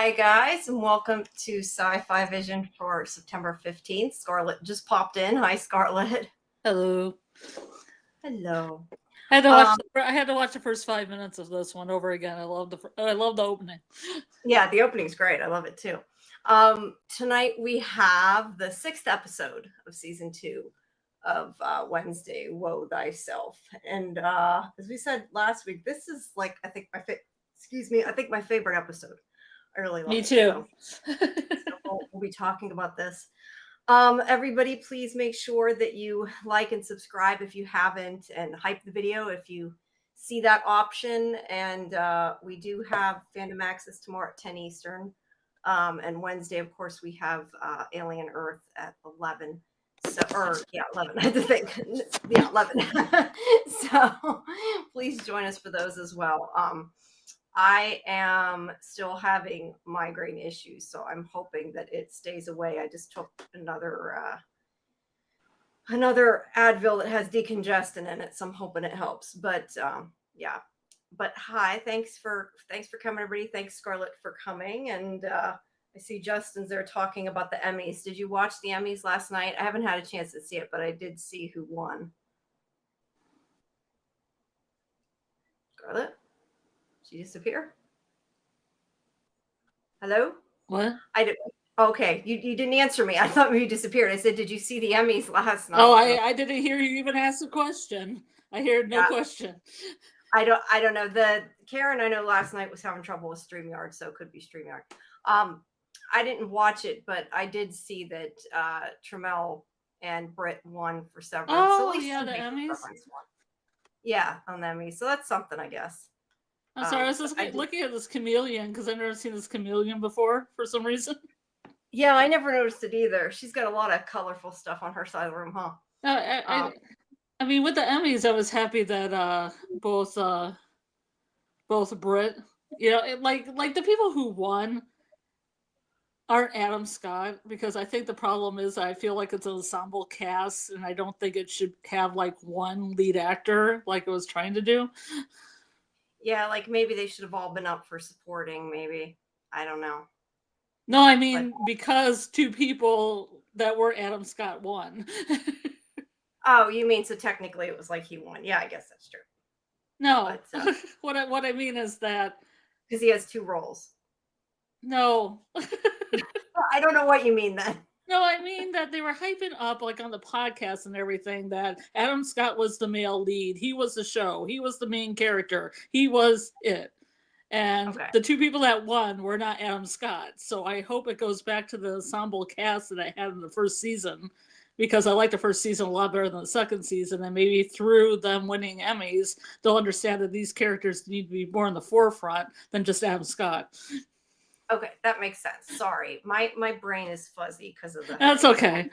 Hi, guys, and welcome to Sci-Fi-Vision for September 15th. Scarlet just popped in. Hi, Scarlet. Hello. Hello. I had to watch the first 5 minutes of this one over again. I love the opening. Yeah, the opening's great. I love it too. Tonight we have the 6th episode of season 2 of Wednesday, Woe Thyself. And as we said last week, this is like I think my favorite episode. I really love Me it. too. So we'll be talking about this. Everybody, please make sure that you like and subscribe if you haven't, and hype the video if you see that option. And we do have Fandom access tomorrow at 10 Eastern. And Wednesday, of course, we have Alien Earth at 11. 11. I had to think. Yeah, 11. So please join us for those as well. I am still having migraine issues, so I'm hoping that it stays away. I just took another Advil that has decongestant in it, so I'm hoping it helps. But yeah. But hi, thanks for coming, everybody. Thanks, Scarlet, for coming. And I see Justin's there talking about the Emmys. Did you watch the Emmys last night? I haven't had a chance to see it, but I did see who won. Scarlet? She disappear? Hello? What? I did. Okay, you didn't answer me. I thought maybe you disappeared. I said, did you see the Emmys last night? Oh, I didn't hear you even ask a question. I heard no question. I don't know. The Karen I know last night was having trouble with StreamYard, so it could be StreamYard. I didn't watch it, but I did see that Trammell and Britt won for Severance. Oh, so at least yeah, the Emmys. Yeah, on the Emmys. So that's something, I guess. I'm sorry, I was just looking at this chameleon because I've never seen this chameleon before for some reason. Yeah, I never noticed it either. She's got a lot of colorful stuff on her side of the room, huh? I mean, with the Emmys, I was happy that both Britt, like the people who won aren't Adam Scott, because I think the problem is I feel like it's an ensemble cast, and I don't think it should have like one lead actor like it was trying to do. Yeah, like maybe they should have all been up for supporting, maybe. I don't know. No, I mean, because two people that were Adam Scott won. Oh, you mean so technically it was like he won. Yeah, I guess that's true. No, but, what I mean is that because he has 2 roles. No. I don't know what you mean then. No, I mean that they were hyping up, like on the podcast and everything, that Adam Scott was the male lead. He was the show. He was the main character. He was it. And the 2 people that won were not Adam Scott. So I hope it goes back to the ensemble cast that I had in the first season, because I like the first season a lot better than the second season. And maybe through them winning Emmys, they'll understand that these characters need to be more in the forefront than just Adam Scott. Okay, that makes sense. Sorry. My brain is fuzzy because of that. That's okay.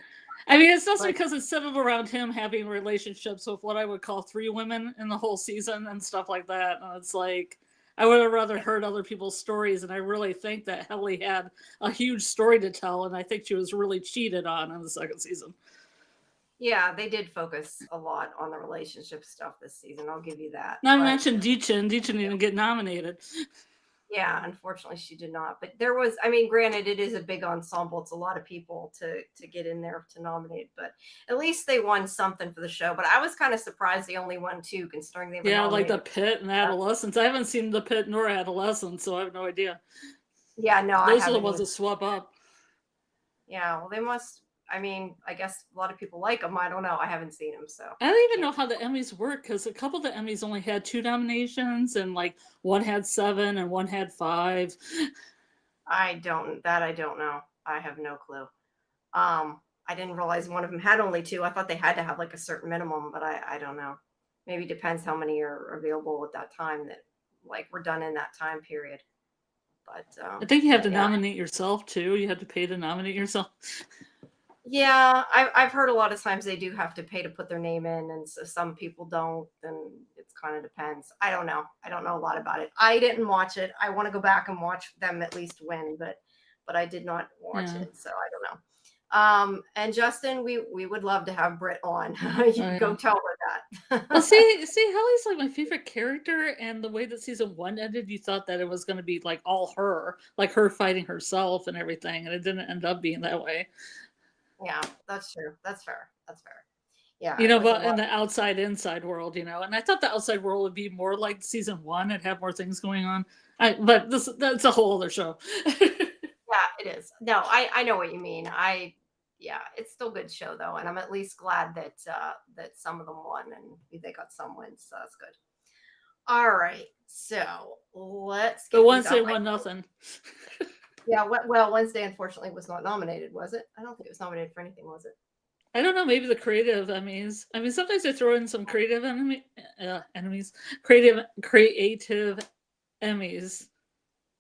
I mean, it's just because it's centered around him having relationships with what I would call 3 women in the whole season and stuff like that. And it's like, I would have rather heard other people's stories, and I really think that Helly had a huge story to tell, and I think she was really cheated on in the second season. Yeah, they did focus a lot on the relationship stuff this season. I'll give you that. Not mention Dixon. Dixon didn't get nominated. Yeah, unfortunately she did not. But there was, I mean, granted, it is a big ensemble. It's a lot of people to get in there to nominate, but at least they won something for the show. But I was kind of surprised they only won 2, considering they were like the Pit and Adolescence. I haven't seen the Pit nor Adolescence, so I have no idea. Yeah, no, those are the ones that swap up. Yeah, well, they must. I mean, I guess a lot of people like them. I don't know. I haven't seen them, so I don't even know how the Emmys work, because a couple of the Emmys only had 2 nominations, and like one had 7 and one had 5. I don't know. I have no clue. I didn't realize one of them had only 2. I thought they had to have like a certain minimum, but I don't know. Maybe it depends how many are available at that time that like were done in that time period. But I think you have to nominate yourself too. You have to pay to nominate yourself. Yeah, I've heard a lot of times they do have to pay to put their name in, and so some people don't, and it kind of depends. I don't know. I don't know a lot about it. I didn't watch it. I want to go back and watch them at least win, but I did not watch it, so I don't know. And Justin, we would love to have Britt on. You can go tell her that. Well, see, Helly's like my favorite character, and the way that season 1 ended, you thought that it was going to be like all her, like her fighting herself and everything, and it didn't end up being that way. Yeah, that's true. That's fair. That's fair. Yeah, You it know, was a but in lot. the inside world, you know, and I thought the outside world would be more like season 1 and have more things going on. But that's a whole other show. Yeah, it is. No, I know what you mean. Yeah, it's still a good show though, and I'm at least glad that that some of them won and they got some wins, so that's good. All right, so let's But get once these they out. won nothing. Yeah, well, Wednesday unfortunately was not nominated, was it? I don't think it was nominated for anything, was it? I don't know, maybe the creative Emmys. I mean, sometimes they throw in some creative enemies, creative Emmys.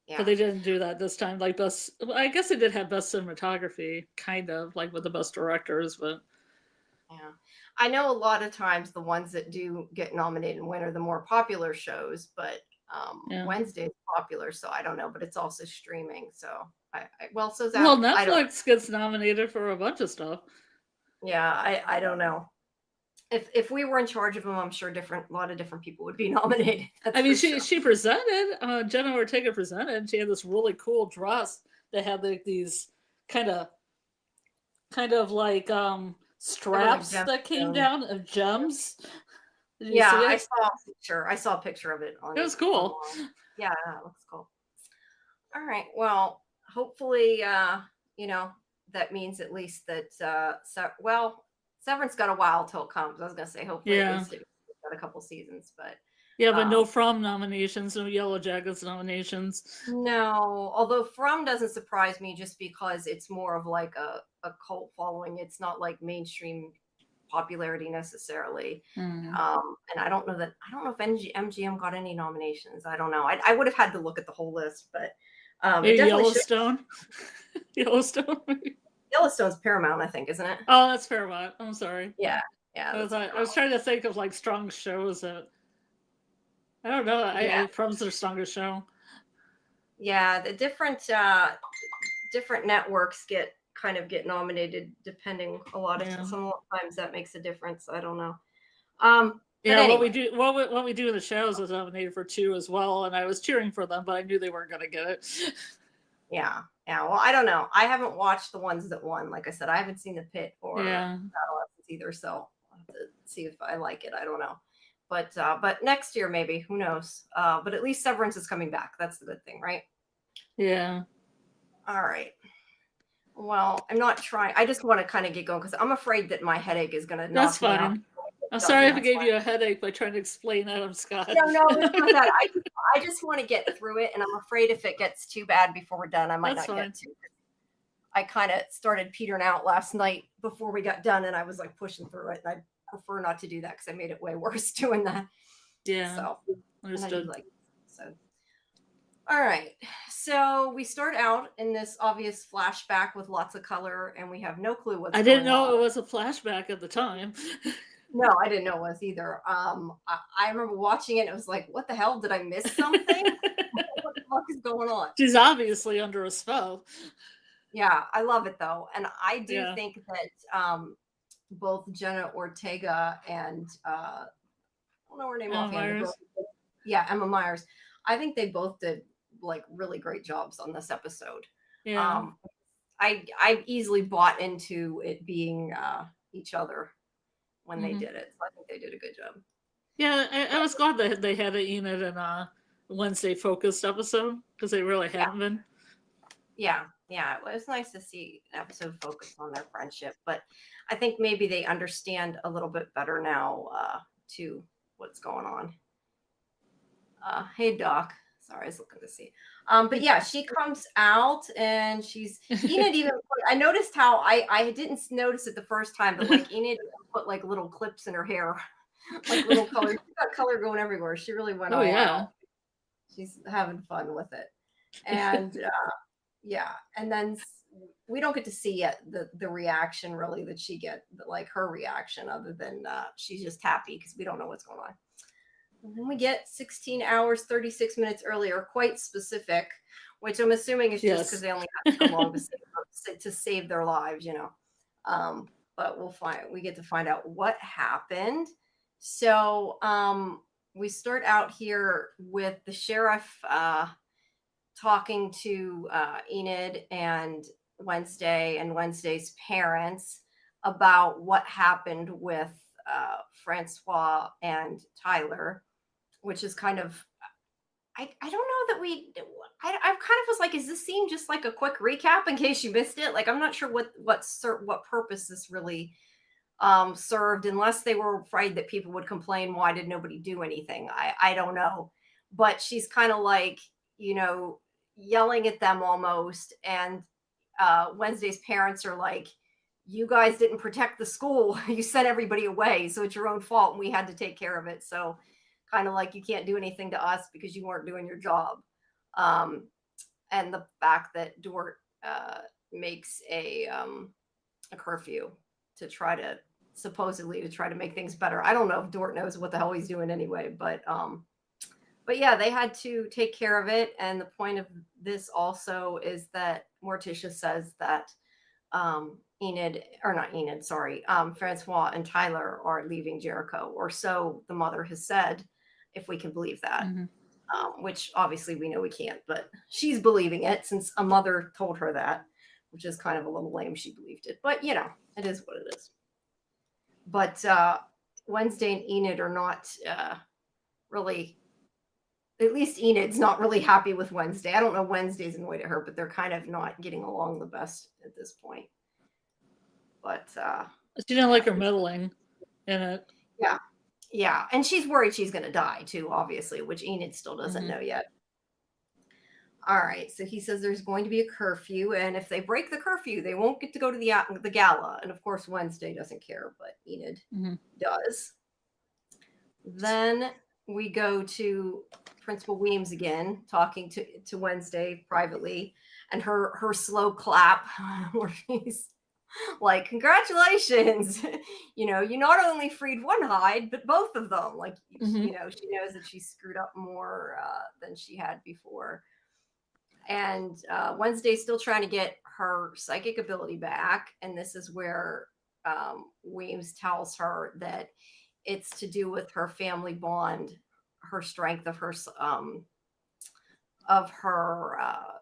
Yeah. But they didn't do that this time. Like best, I guess they did have best cinematography, kind of like with the best directors, but yeah, I know a lot of times the ones that do get nominated and win are the more popular shows, but yeah. Wednesday's popular, so I don't know. But it's also streaming, so so well, I don't. Netflix gets nominated for a bunch of stuff. Yeah, I don't know. If we were in charge of them, I'm sure a lot of different people would be nominated. I mean, she presented. Jenna Ortega presented. She had this really cool dress that had like these kind of like straps that came down of gems. Did you see it? I saw a picture. I saw a picture of it. It was cool. Yeah, it looks cool. All right. Well, hopefully, you know, that means at least that. Severance got a while till it comes. I was gonna say hopefully at least it got a couple seasons, but. Yeah, but no From nominations, no Yellow Jackets nominations. No, although From doesn't surprise me just because it's more of like a cult following. It's not like mainstream popularity necessarily. And I don't know if MGM got any nominations. I don't know. I would have had to look at the whole list, but it Yellowstone. Yellowstone's Paramount, I think, isn't it? Oh, that's Paramount. I'm sorry. Yeah. I was trying to think of like strong shows that I don't know. From's their strongest show. Yeah, the different networks get nominated depending a lot of sometimes that makes a difference. I don't know. Anyway. what we do in the shows was nominated for 2 as well, and I was cheering for them, but I knew they weren't going to get it. Yeah. Well, I don't know. I haven't watched the ones that won. Like I said, I haven't seen The Pit or Adolescence either, so I'll have to see if I like it. I don't know. But next year maybe, who knows? But at least Severance is coming back. That's the good thing, right? Yeah. All right. Well, I'm not trying. I just want to kind of get going because I'm afraid that my headache is going to knock That's fine. me out. I'm sorry if I gave you a headache by trying to explain Adam Scott. No, it's not that. I just want to get through it, and I'm afraid if it gets too bad before we're done, I might not get to. I kind of started petering out last night before we got done, and I was like pushing through it, and I prefer not to do that because I made it way worse doing that. Yeah. So understood. All right. So we start out in this obvious flashback with lots of color, and we have no clue what's going on. I didn't know it was a flashback at the time. No, I didn't know it was either. I remember watching it, and it was like, what the hell? Did I miss something? What the fuck is going on? She's obviously under a spell. Yeah, I love it though. And I do think that both Jenna Ortega and I don't know her name offhand. Yeah, Emma Myers. I think they both did like really great jobs on this episode. Yeah. I easily bought into it being each other when they did it. So I think they did a good job. Yeah, I was glad that they had an Enid and a Wednesday focused episode because they really hadn't been. Yeah, it was nice to see an episode focused on their friendship, but I think maybe they understand a little bit better now to what's going on. Hey Doc, sorry, I was looking to see. But yeah, she comes out and she's Enid even. I noticed how I didn't notice it the first time, but like Enid put like little clips in her hair, like little color. She's got color going everywhere. She really went all out. She's having fun with it, and and then we don't get to see yet the reaction really that she get, like her reaction, other than she's just happy because we don't know what's going on. And then we get 16 hours, 36 minutes earlier, quite specific, which I'm assuming is just because they only have so long to save their lives, you know. But we get to find out what happened. So we start out here with the sheriff talking to Enid and Wednesday's parents about what happened with Francois and Tyler, which is kind of, I don't know that I kind of was like, is this scene just like a quick recap in case you missed it? Like, I'm not sure what purpose this really served, unless they were afraid that people would complain, why did nobody do anything? I don't know. But she's kind of like, yelling at them almost. And Wednesday's parents are like, you guys didn't protect the school. You sent everybody away. So it's your own fault. And we had to take care of it. So kind of like, you can't do anything to us because you weren't doing your job. And the fact that Dort makes a curfew to try to supposedly make things better. I don't know if Dort knows what the hell he's doing anyway, but yeah, they had to take care of it. And the point of this also is that Morticia says that Francois and Tyler are leaving Jericho, or so the mother has said, if we can believe that. Which obviously we know we can't, but she's believing it since a mother told her that, which is kind of a little lame. She believed it, but it is what it is. But Wednesday and Enid are not really, at least Enid's not really happy with Wednesday. I don't know Wednesday's annoyed at her, but they're kind of not getting along the best at this point. But she didn't like her meddling in it. Yeah, and she's worried she's going to die too, obviously, which Enid still doesn't know yet. All right, so he says there's going to be a curfew, and if they break the curfew, they won't get to go to the gala. And of course, Wednesday doesn't care, but Enid does. Then we go to Principal Weems again, talking to Wednesday privately, and her slow clap where she's like, congratulations, you not only freed one hide, but both of them. Like, she knows that she screwed up more than she had before. And Wednesday's still trying to get her psychic ability back. And this is where Weems tells her that it's to do with her family bond, her strength of her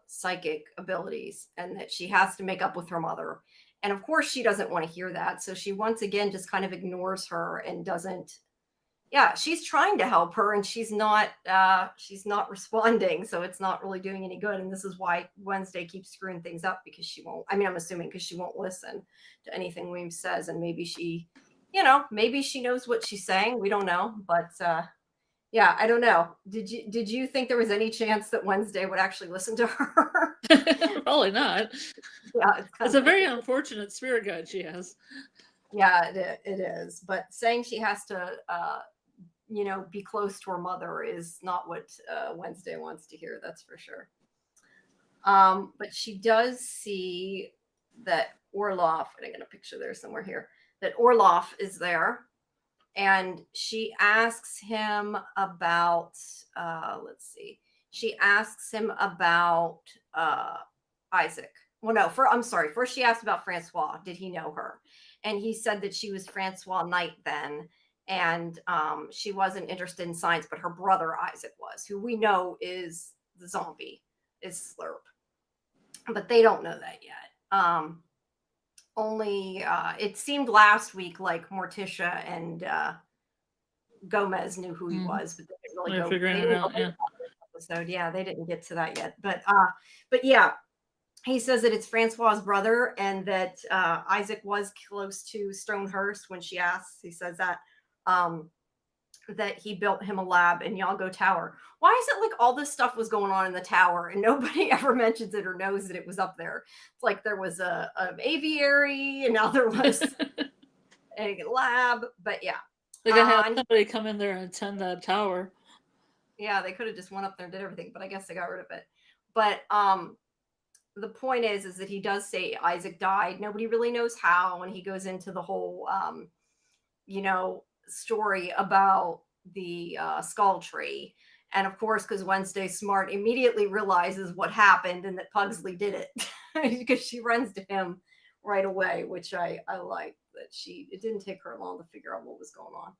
psychic abilities, and that she has to make up with her mother. And of course, she doesn't want to hear that. So she once again just kind of ignores her and doesn't. Yeah, she's trying to help her, and she's not responding. So it's not really doing any good. And this is why Wednesday keeps screwing things up, because she won't. I mean, I'm assuming because she won't listen to anything Weems says, and maybe she, maybe she knows what she's saying. We don't know, but yeah, I don't know. Did you think there was any chance that Wednesday would actually listen to her? Probably not. Yeah, it's a very unfortunate spirit guide she has. Yeah, it is. But saying she has to, be close to her mother is not what Wednesday wants to hear. That's for sure. But she does see that Orloff, and I got a picture there somewhere here, that Orloff is there. And she asks him about, she asks him about Isaac. Well, no, first she asked about Francois. Did he know her? And he said that she was Francois Knight then. And she wasn't interested in science, but her brother Isaac was, who we know is the zombie, is Slurp. But they don't know that yet. Only it seemed last week like Morticia and Gomez knew who he was, but they didn't really go figuring it out. Yeah. Episode. Yeah, they didn't get to that yet. But yeah, he says that it's Francois's brother, and that Isaac was close to Stonehurst when she asks. He says that that he built him a lab in Yago Tower. Why is it like all this stuff was going on in the tower and nobody ever mentions it or knows that it was up there? It's like there was an aviary, and now there was a lab. But yeah, they could have somebody come in there and attend that tower. Yeah, they could have just went up there and did everything, but I guess they got rid of it. But the point is that he does say Isaac died. Nobody really knows how, and he goes into the whole story about the skull tree. And of course, because Wednesday Smart immediately realizes what happened and that Pugsley did it, because she runs to him right away, which I like that it didn't take her long to figure out what was going on.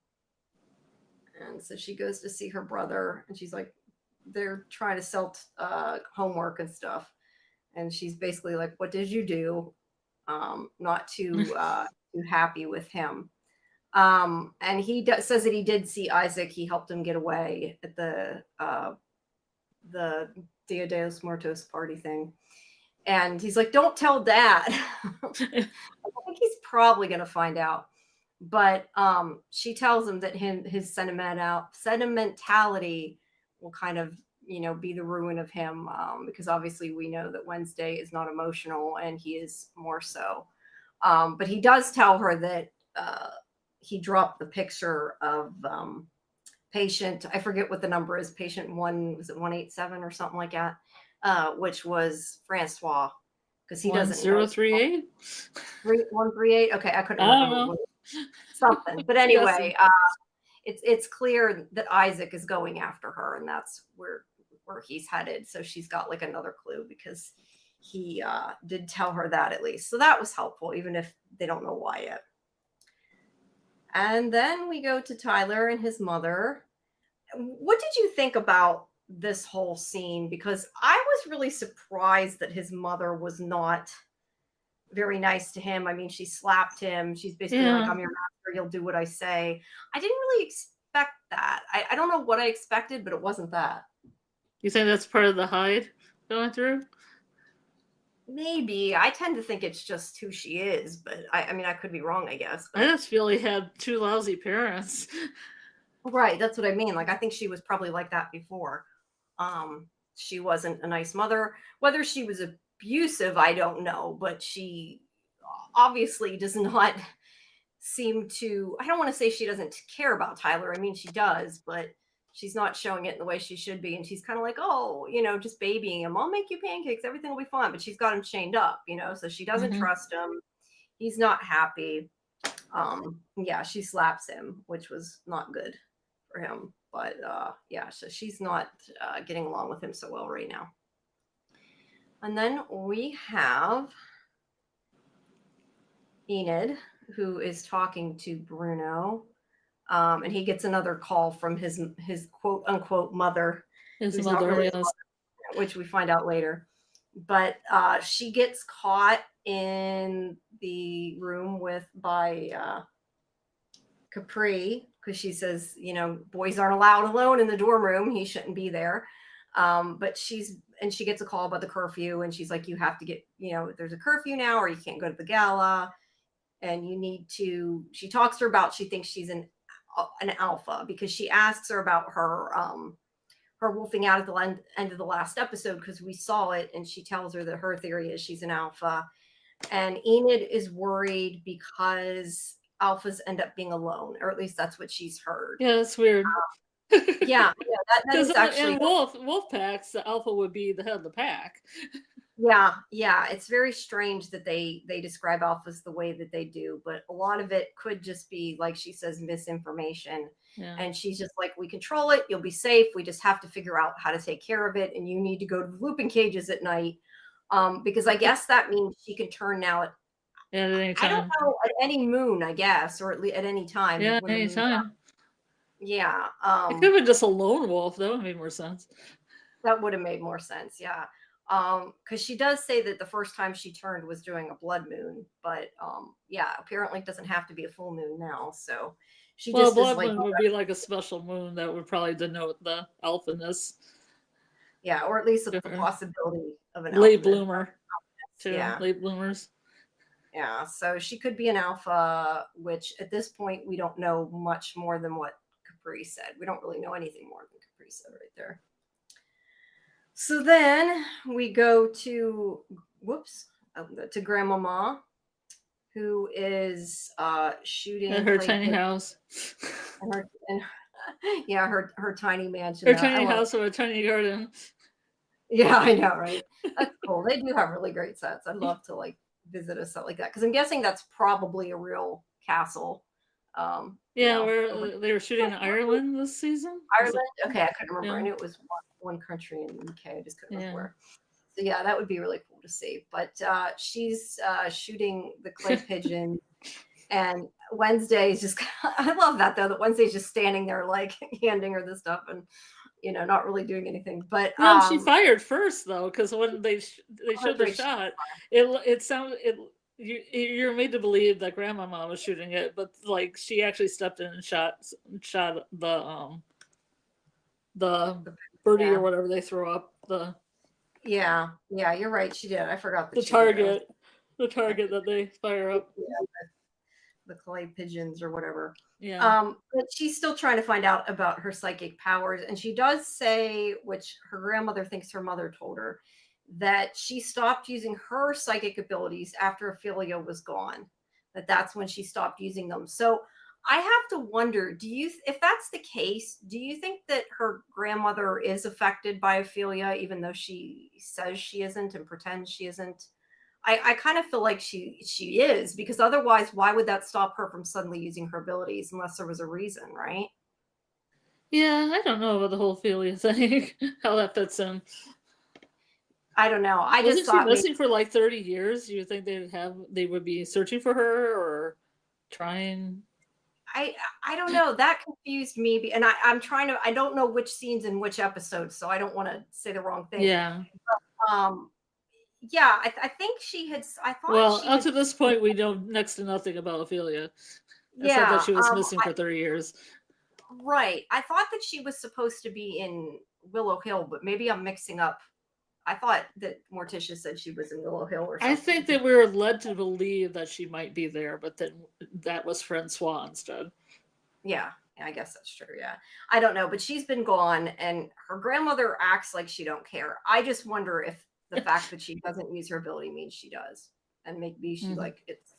And so she goes to see her brother, and she's like, they're trying to sell homework and stuff. And she's basically like, what did you do? Not too happy with him. And he says that he did see Isaac. He helped him get away at the Dia de los Muertos party thing. And he's like, don't tell Dad. I think he's probably going to find out. But she tells him that his sentimentality will kind of, be the ruin of him, because obviously we know that Wednesday is not emotional, and he is more so. But he does tell her that he dropped the picture of patient, I forget what the number is, patient 187 or something like that, which was Francois, because he doesn't know. 1038? 138? Okay, I couldn't remember. Something. But anyway, it's clear that Isaac is going after her, and that's where he's headed. So she's got like another clue, because he did tell her that, at least. So that was helpful, even if they don't know why yet. And then we go to Tyler and his mother. What did you think about this whole scene? Because I was really surprised that his mother was not very nice to him. I mean, she slapped him. She's basically like, I'm your master, you'll do what I say. I didn't really expect that. I don't know what I expected, but it wasn't that. You think that's part of the hide going through? Maybe. I tend to think it's just who she is, but I mean, I could be wrong, I guess. But... I just feel he had two lousy parents. Right, that's what I mean. Like, I think she was probably like that before. She wasn't a nice mother. Whether she was abusive, I don't know, but she obviously does not seem to, I don't want to say she doesn't care about Tyler. I mean, she does, but she's not showing it in the way she should be. And she's kind of like, oh, just babying him. I'll make you pancakes. Everything will be fine. But she's got him chained up, so she doesn't trust him. He's not happy. Yeah, she slaps him, which was not good for him. But yeah, so she's not getting along with him so well right now. And then we have Enid, who is talking to Bruno. And he gets another call from his quote unquote mother. His mother, really yes. Mother, which we find out later. But she gets caught in the room by Capri, because she says, boys aren't allowed alone in the dorm room. He shouldn't be there. But she gets a call about the curfew, and she's like, you have to get, there's a curfew now, or you can't go to the gala. And you need to, she talks to her about, she thinks she's an alpha, because she asks her about her wolfing out at the end of the last episode, because we saw it, and she tells her that her theory is she's an alpha. And Enid is worried because alphas end up being alone, or at least that's what she's heard. Yeah, that's weird. Yeah, that is actually in wolf packs, the alpha would be the head of the pack. Yeah, it's very strange that they describe alphas the way that they do, but a lot of it could just be, like she says, misinformation. Yeah. And she's just like, we control it, you'll be safe, we just have to figure out how to take care of it, and you need to go to the looping cages at night, because I guess that means she can turn now at any time. I don't know, at any moon, I guess, or at least at any time. Yeah, any time. Yeah. It could have been just a lone wolf. That would have made more sense. That would have made more sense, yeah. Because she does say that the first time she turned was during a blood moon, but yeah, apparently it doesn't have to be a full moon now. So she just blood moon would be like a special moon that would probably denote the alphaness. Yeah, or at least the possibility of an late bloomer. Too. Yeah, late bloomers. Yeah, so she could be an alpha, which at this point we don't know much more than what Capri said. We don't really know anything more than Capri said right there. So then we go to Grandmama, who is shooting in her tiny house. Her tiny mansion. Her tiny house with a tiny garden. Yeah, I know, right? That's cool. They do have really great sets. I'd love to visit a set like that, because I'm guessing that's probably a real castle. Where they were shooting in Ireland this season. Ireland? Okay, I couldn't remember. I knew it was one country in the UK. I just couldn't remember where. So yeah, that would be really cool to see. But she's shooting the clay pigeon, And Wednesday is just, I love that though, that Wednesday's just standing there like handing her the stuff and, not really doing anything. But no, she fired first though, because when they showed the shot, you're made to believe that Grandmama was shooting it, but like she actually stepped in and shot the birdie or whatever they throw up yeah, you're right, she did. I forgot that the target that they fire up. Yeah, the clay pigeons or whatever. Yeah. But she's still trying to find out about her psychic powers, and she does say, which her grandmother thinks her mother told her, that she stopped using her psychic abilities after Ophelia was gone. That's when she stopped using them. So I have to wonder, if that's the case, do you think that her grandmother is affected by Ophelia, even though she says she isn't and pretends she isn't? I kind of feel like she is, because otherwise, why would that stop her from suddenly using her abilities unless there was a reason, right? Yeah, I don't know about the whole Ophelia thing, how that fits in. I don't know. I Wasn't just thought she missing for like 30 years? You think they would be searching for her or trying? I don't know. That confused me, and I'm trying to. I don't know which scenes in which episodes, so I don't want to say the wrong thing. Yeah. But, yeah, I think she had. I thought. Well, up to this point, we know next to nothing about Ophelia. Except that she was missing for 30 years. Right. I thought that she was supposed to be in Willow Hill, but maybe I'm mixing up. I thought that Morticia said she was in Willow Hill or something. I think that we were led to believe that she might be there, but then that was Francois instead. Yeah, I guess that's true. Yeah. I don't know, but she's been gone, and her grandmother acts like she don't care. I just wonder if the fact that she doesn't use her ability means she does. And maybe she like it's,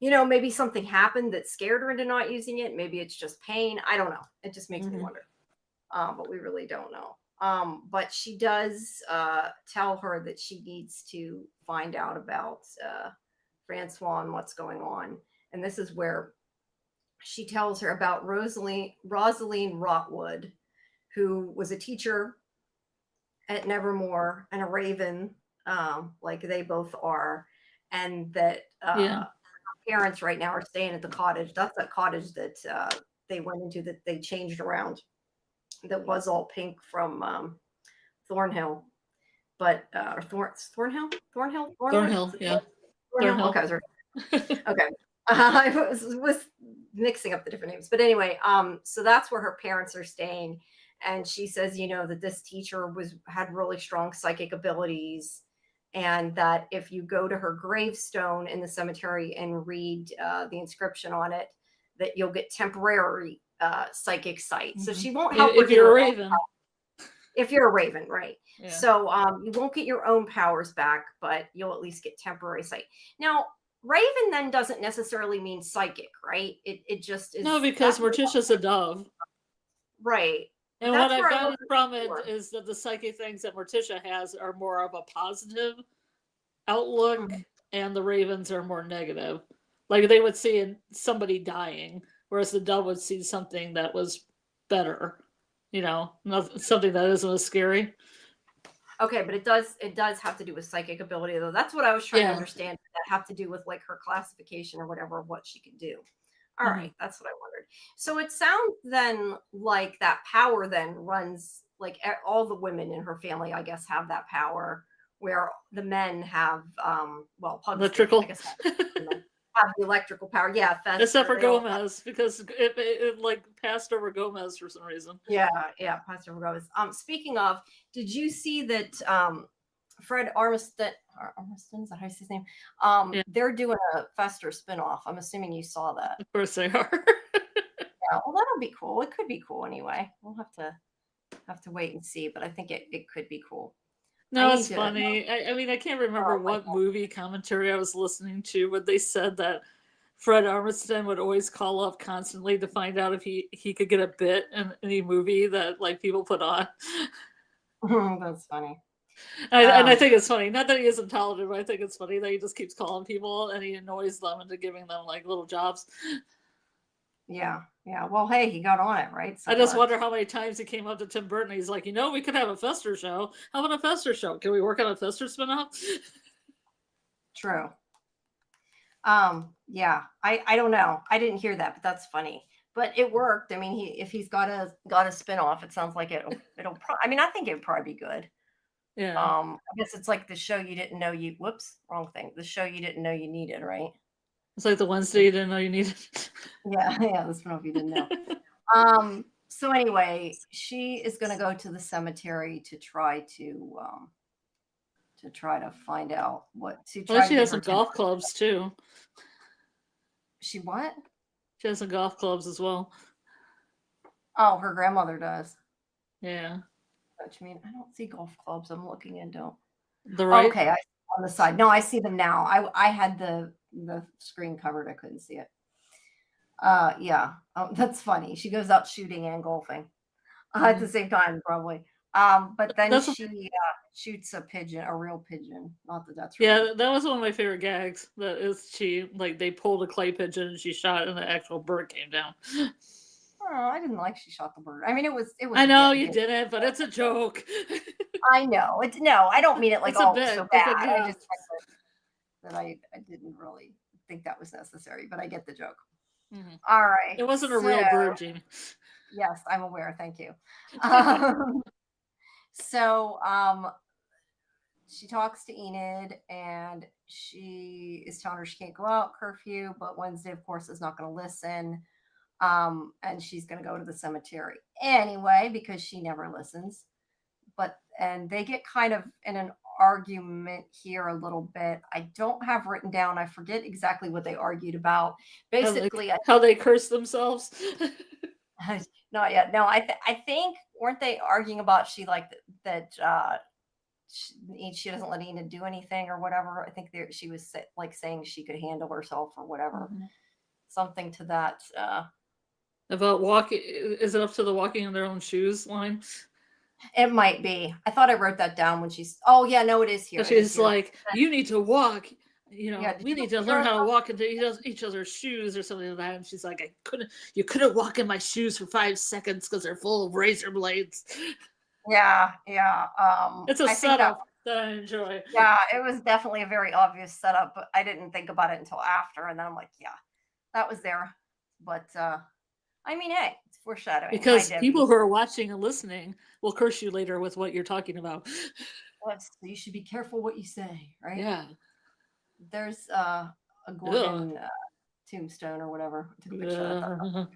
maybe something happened that scared her into not using it. Maybe it's just pain. I don't know. It just makes me wonder. But we really don't know. But she does tell her that she needs to find out about Francois and what's going on. And this is where she tells her about Rosaline Rotwood, who was a teacher at Nevermore and a Raven, like they both are. And that her parents right now are staying at the cottage. That's that cottage that they went into that they changed around. That was all pink from Thornhill, but Thornhill, yeah. Thornhill. Okay, sorry. Okay. I was mixing up the different names, but anyway, so that's where her parents are staying, and she says, that this teacher had really strong psychic abilities, and that if you go to her gravestone in the cemetery and read the inscription on it, that you'll get temporary psychic sight. So she won't help if you're a Raven. If you're a Raven, right? Yeah. So you won't get your own powers back, but you'll at least get temporary sight. Now, Raven then doesn't necessarily mean psychic, right? It just is. No, because Morticia's a dove. Right. And what I've gotten from it is that the psychic things that Morticia has are more of a positive outlook, and the Ravens are more negative. Like they would see somebody dying, whereas the dove would see something that was better, something that isn't as scary. Okay, but it does have to do with psychic ability, though. That's what I was trying to understand. That have to do with like her classification or whatever of what she can do. All right, that's what I wondered. So it sounds then like that power then runs, like all the women in her family, I guess, have that power, where the men have electrical. I guess, have the electrical power. Yeah, except for Gomez, because it like passed over Gomez for some reason. Yeah, passed over Gomez. Speaking of, did you see that Fred Armisen, is that how you say his name? They're doing a Fester spinoff. I'm assuming you saw that. Of course they are. Yeah, well, that'll be cool. It could be cool anyway. We'll have to wait and see, but I think it could be cool. No, it's funny. I mean, I can't remember what movie commentary I was listening to, but they said that Fred Armisen would always call up constantly to find out if he could get a bit in any movie that like people put on. That's funny. And I think it's funny. Not that he isn't talented, but I think it's funny that he just keeps calling people and he annoys them into giving them like little jobs. Yeah. Well, hey, he got on it, right? So I just wonder how many times he came up to Tim Burton. He's like, we could have a Fester show. How about a Fester show? Can we work on a Fester spinoff? True. Yeah, I don't know. I didn't hear that, but that's funny. But it worked. I mean, if he's got a spin-off, it sounds like I mean, I think it'd probably be good. Yeah. I guess it's like the show you didn't know you whoops, wrong thing. The show you didn't know you needed, right? It's like the Wednesday you didn't know you needed. Yeah, yeah, the spin-off you didn't know. So anyway, she is gonna go to the cemetery to try to find out what to Well, try she to get has her some attention. golf clubs too. She what? She has some golf clubs as well. Oh, her grandmother does. Yeah. What you mean? I don't see golf clubs. I'm looking into. The Oh, right? okay, I on the side. No, I see them now. I had the screen covered. I couldn't see it. Yeah. Oh, that's funny. She goes out shooting and golfing at the same time, probably. But then That's she shoots a pigeon, a real pigeon. Not that that's yeah, really. that was one of my favorite gags. That is they pulled a clay pigeon and she shot it and the actual bird came down. Oh, I didn't like she shot the bird. I mean, it was I a know you bit. didn't, but it's a joke. I know it's no. I don't mean it like It's a oh so bit. It's a bad. I gag. just that I didn't really think that was necessary, but I get the joke. Mm-hmm. All right. It wasn't a So real bird, Jamie. yes, I'm aware. Thank you. Um, so she talks to Enid and she is telling her she can't go out curfew, but Wednesday, of course, is not going to listen. And she's going to go to the cemetery anyway because she never listens. And they get kind of in an argument here a little bit. I don't have written down. I forget exactly what they argued about. Basically, How they curse themselves. not yet. No, I think weren't they arguing about that she doesn't let Enid do anything or whatever. I think she was like saying she could handle herself or whatever, something to that. About walking, is it up to the walking in their own shoes line? It might be. I thought I wrote that down when she's. Oh yeah, no, it is here. She's like, you need to walk. You know, Yeah, we need to learn how to walk into each other's shoes or something like that. And she's like, you couldn't walk in my shoes for 5 seconds because they're full of razor blades. Yeah. It's a setup that I enjoy. Yeah, it was definitely a very obvious setup, but I didn't think about it until after, and then I'm like, yeah, that was there. But I mean, hey, it's foreshadowing. Because people who are watching and listening will curse you later with what you're talking about. You should be careful what you say, right? Yeah. There's a Gordon tombstone or whatever. I took a picture.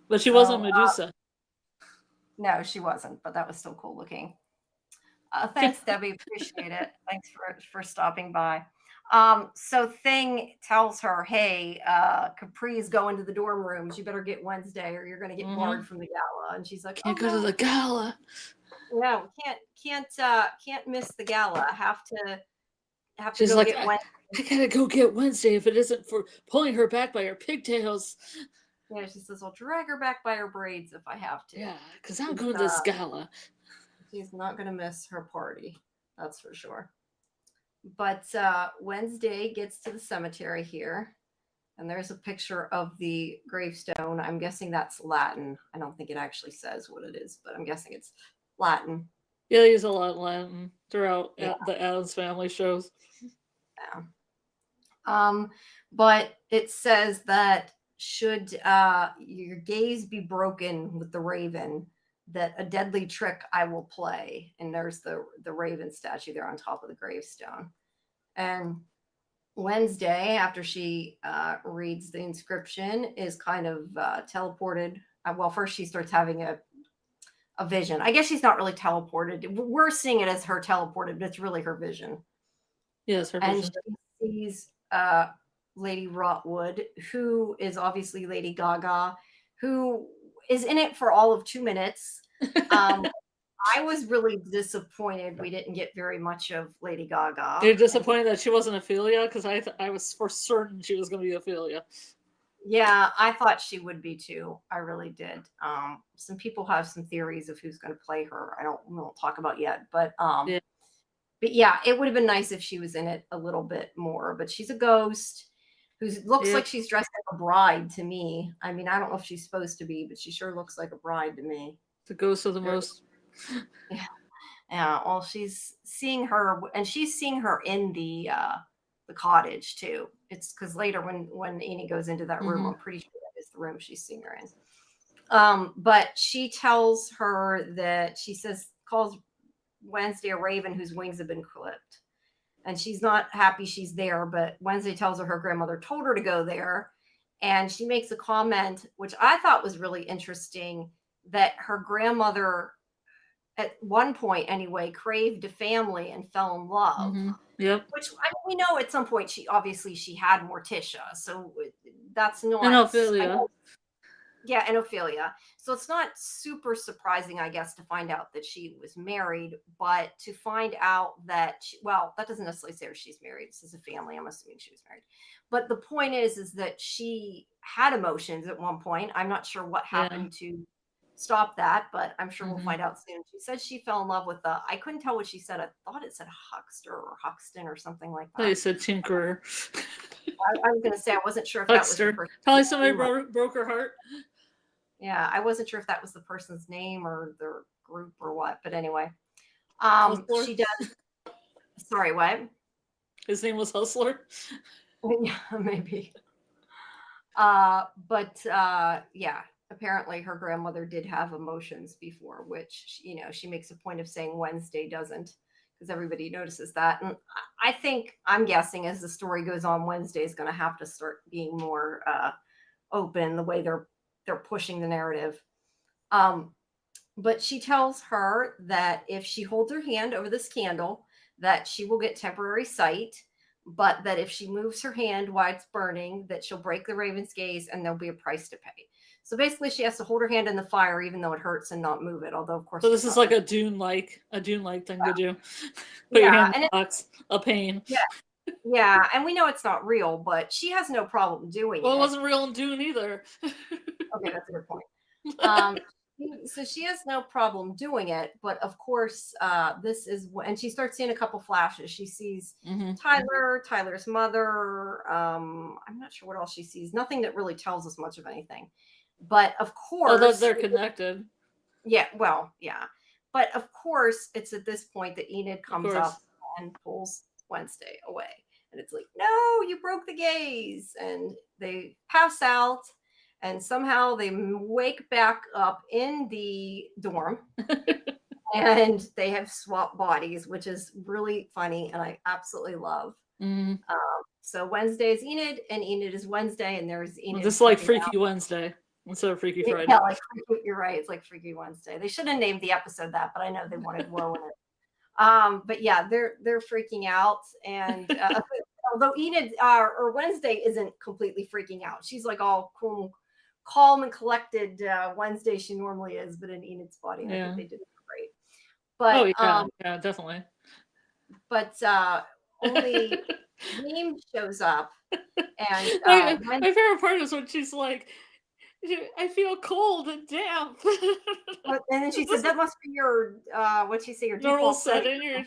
But she wasn't Medusa. No, she wasn't, but that was still cool looking. Thanks, Debbie. Appreciate it. Thanks for stopping by. So Thing tells her, hey, Capri's going to the dorm rooms. You better get Wednesday or you're going to get barred from the gala. And she's like, can't go to the gala. No, can't miss the gala. Have to she's go like, get Wednesday. I gotta go get Wednesday if it isn't for pulling her back by her pigtails. Yeah, she says, I'll drag her back by her braids if I have to. Yeah, because I'm going to this gala. She's not going to miss her party. That's for sure. But Wednesday gets to the cemetery here, and there's a picture of the gravestone. I'm guessing that's Latin. I don't think it actually says what it is, but I'm guessing it's Latin. Yeah, they use a lot of Latin throughout the Addams Family shows. Yeah. But it says that should your gaze be broken with the raven, that a deadly trick I will play. And there's the raven statue there on top of the gravestone. And Wednesday, after she reads the inscription, is kind of teleported. Well, first she starts having a vision. I guess she's not really teleported. We're seeing it as her teleported, but it's really her vision. Yes, her vision. And she sees Lady Rotwood, who is obviously Lady Gaga, who is in it for all of 2 minutes. I was really disappointed we didn't get very much of Lady Gaga. You're disappointed that she wasn't Ophelia? Because I was for certain she was going to be Ophelia. Yeah, I thought she would be too. I really did. Some people have some theories of who's going to play her. We won't talk about yet, but yeah, it would have been nice if she was in it a little bit more. But she's a ghost who looks like she's dressed like a bride to me. I mean, I don't know if she's supposed to be, but she sure looks like a bride to me. The ghost of the most. Yeah. Well, she's seeing her, and she's seeing her in the the cottage too. It's because later when Enid goes into that room, I'm pretty sure that is the room she's seeing her in. But she tells her that calls Wednesday a raven whose wings have been clipped. And she's not happy she's there, but Wednesday tells her grandmother told her to go there. And she makes a comment, which I thought was really interesting, that her grandmother, at one point anyway, craved a family and fell in love. Yep. Which we know at some point she had Morticia, so that's not. And Ophelia. Yeah, and Ophelia. So it's not super surprising, I guess, to find out that she was married, but to find out that, that doesn't necessarily say she's married. This is a family. I'm assuming she was married. But the point is that she had emotions at one point. I'm not sure what happened to stop that, but I'm sure we'll find out soon. She said she fell in love with I couldn't tell what she said. I thought it said Huckster or Huxton or something like that. They said Tinkerer. I was going to say, I wasn't sure if Huckster. that was probably somebody broke her heart. Yeah, I wasn't sure if that was the person's name or their group or what, but anyway. She does. Sorry, what? His name was Hustler? Yeah, maybe. Yeah, apparently her grandmother did have emotions before, which, she makes a point of saying Wednesday doesn't, because everybody notices that. And I'm guessing as the story goes on, Wednesday is going to have to start being more open the way they're pushing the narrative. But she tells her that if she holds her hand over this candle, that she will get temporary sight, but that if she moves her hand while it's burning, that she'll break the raven's gaze and there'll be a price to pay. So basically she has to hold her hand in the fire even though it hurts and not move it, although of course. So this is like a Dune-like thing to do. Put your hand in the box, a pain. Yeah, and we know it's not real, but she has no problem doing it. Well, it wasn't real in Dune either. Okay, that's a good point. So she has no problem doing it, but of course, this is and she starts seeing a couple flashes. She sees Tyler's mother. I'm not sure what else she sees. Nothing that really tells us much of anything. But of course, although they're connected. Yeah, well, yeah. But of course, it's at this point that Enid comes up and pulls Wednesday away. And it's like, no, you broke the gaze. And they pass out. And somehow they wake back up in the dorm. And they have swapped bodies, which is really funny. And I absolutely love. So Wednesday is Enid, and Enid is Wednesday. And there's Enid. This is like Freaky Wednesday instead of Freaky Friday. Yeah, you're right. It's like Freaky Wednesday. They should have named the episode that, but I know they wanted Woe in it. But yeah, they're freaking out. And although Enid or Wednesday isn't completely freaking out, she's like all cool, calm and collected Wednesday she normally is, but in Enid's body. I think they did it great. But yeah, definitely. But only Meme shows up, and my favorite part is when she's like, I feel cold and damp. And then she said, that must be your what'd she say, your normal default setting.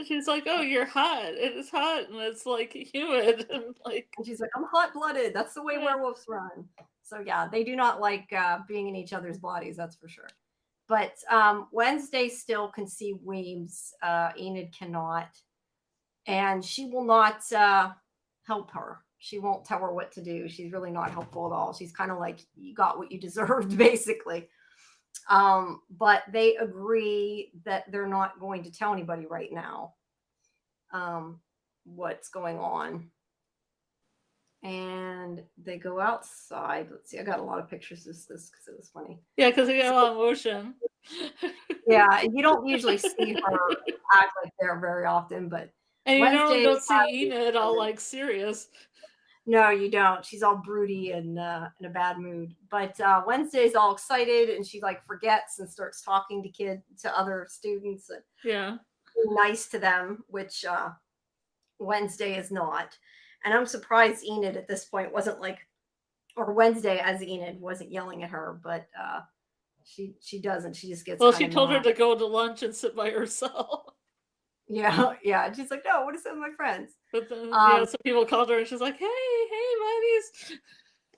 She's like, oh, you're hot. It is hot and it's like humid and like. And she's like, I'm hot-blooded. That's the way werewolves run. So yeah, they do not like being in each other's bodies, that's for sure. But Wednesday still can see Weems. Enid cannot. And she will not help her. She won't tell her what to do. She's really not helpful at all. She's kind of like, you got what you deserved, basically. But they agree that they're not going to tell anybody right now what's going on. And they go outside. Let's see. I got a lot of pictures of this because it was funny. Yeah, because they got a lot of motion. Yeah, you don't usually see her act like there very often, but and you normally don't see Enid all like serious. No, you don't. She's all broody and in a bad mood. But Wednesday's all excited, and she like forgets and starts talking to other students. And yeah, nice to them, which Wednesday is not. And I'm surprised Enid at this point wasn't like, or Wednesday as Enid wasn't yelling at her, but she doesn't. She just gets. Well, she told her to go to lunch and sit by herself. Yeah. She's like, no, what is it with my friends? But then, some people called her and she's like, hey, buddies.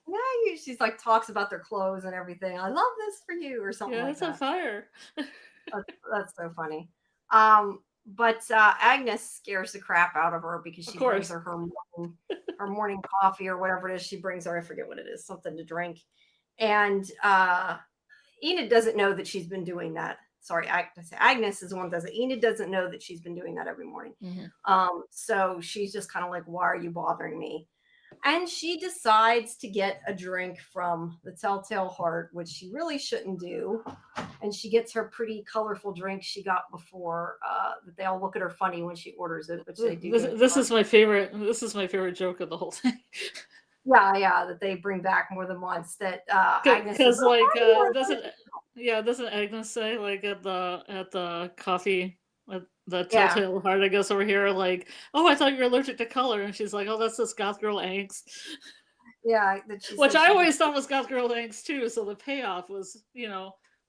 Yeah, she's like talks about their clothes and everything. I love this for you or something. Yeah, like it's on fire. That's so funny. But Agnes scares the crap out of her because she brings her her morning coffee or whatever it is she brings her. I forget what it is, something to drink. And Enid doesn't know that she's been doing that. Sorry, Agnes is the one that does it. Enid doesn't know that she's been doing that every morning. So she's just kind of like, why are you bothering me? And she decides to get a drink from the Telltale Heart, which she really shouldn't do. And she gets her pretty colorful drink she got before that they all look at her funny when she orders it, which they do. This is my favorite. This is my favorite joke of the whole thing. Yeah, that they bring back more than once. That Agnes because doesn't Agnes say like at the coffee at the Telltale Heart, I guess, over here, like, oh, I thought you were allergic to color, and she's like, oh, that's this goth girl angst. Yeah, which I always thought was goth girl angst too. So the payoff was,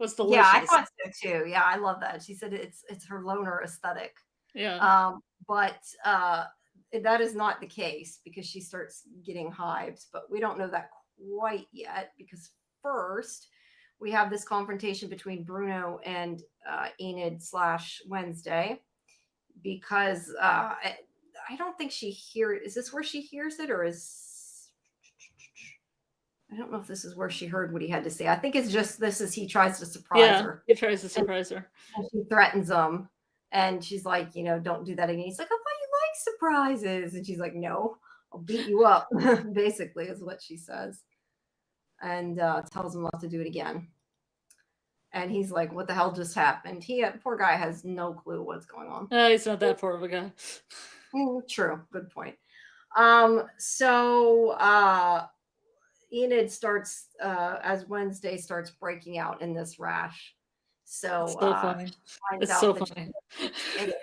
was delicious. Yeah, I thought so too. Yeah, I love that. She said it's her loner aesthetic. Yeah. But that is not the case because she starts getting hives, but we don't know that quite yet because first we have this confrontation between Bruno and Enid / Wednesday because I don't think she hears. Is this where she hears it, or is I don't know if this is where she heard what he had to say. I think it's just he tries to surprise her. He tries to surprise her. And she threatens him. And she's like, don't do that again. He's like, I thought you like surprises. And she's like, no, I'll beat you up, basically, is what she says. And tells him not to do it again. And he's like, what the hell just happened? Poor guy has no clue what's going on. He's not that poor of a guy. True. Good point. So Enid starts, as Wednesday starts breaking out in this rash. So funny. It's so funny. It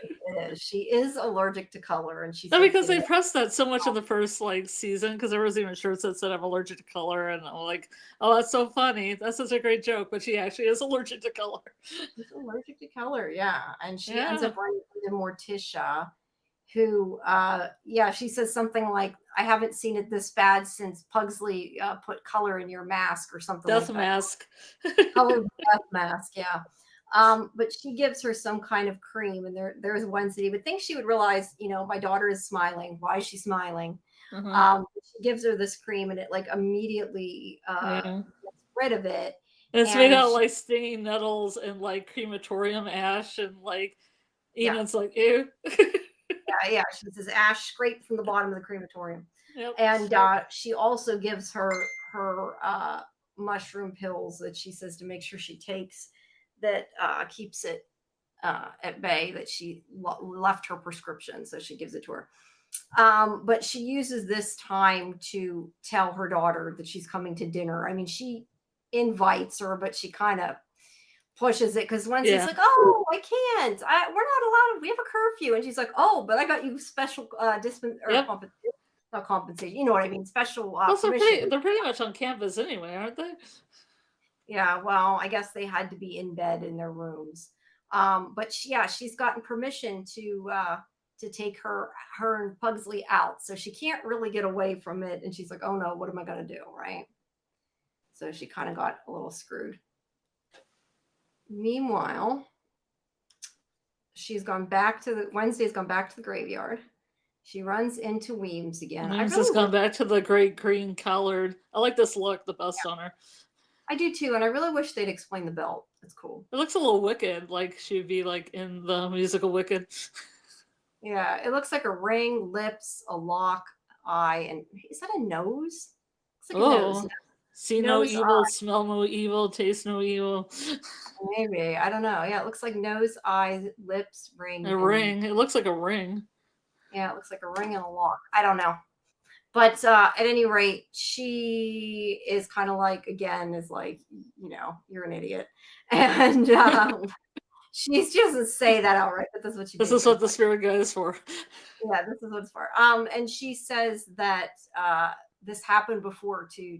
is. She is allergic to color, and she's because they pressed that so much in the first season, because there was even shirts that said I'm allergic to color, and I'm like, oh, that's so funny. That's such a great joke, but she actually is allergic to color. She's allergic to color, yeah. And she ends up running into Morticia, who she says something like, I haven't seen it this bad since Pugsley put color in your mask or something death like mask. That. Colored death mask, yeah. But she gives her some kind of cream, and there's Wednesday. But think she would realize, my daughter is smiling. Why is she smiling? She gives her this cream, and it immediately gets rid of it. And it's made out like stinging nettles and crematorium ash, and Enid's like, ew. Yeah. She says ash scraped from the bottom of the crematorium. Yep. And she also gives her mushroom pills that she says to make sure she takes, that keeps it at bay, that she left her prescription. So she gives it to her. But she uses this time to tell her daughter that she's coming to dinner. I mean, she invites her, but she kind of pushes it because Wednesday's like, oh, I can't. We're not allowed. We have a curfew. And she's like, oh, but I got you special not compensation. You know what I mean? Special permission. They're pretty much on campus anyway, aren't they? Yeah, well, I guess they had to be in bed in their rooms. But she's gotten permission to take her and Pugsley out. So she can't really get away from it. And she's like, oh no, what am I going to do? Right. So she kind of got a little screwed. Meanwhile, Wednesday's gone back to the graveyard. She runs into Weems again. Weems has gone back to the great green collared. I like this look the best on her. I do too, and I really wish they'd explain the belt. It's cool. It looks a little Wicked, like she'd be in the musical Wicked. Yeah, it looks like a ring, lips, a lock, eye, and is that a nose? Looks like a nose. See no evil, smell no evil, taste no evil. Maybe. I don't know. Yeah, it looks like nose, eyes, lips, ring. A ring. It looks like a ring. Yeah, it looks like a ring and a lock. I don't know. But at any rate, she is kind of you're an idiot. And she doesn't say that outright, but that's what she This is what the spirit guide is for. Yeah, this is what it's for. And she says that this happened before to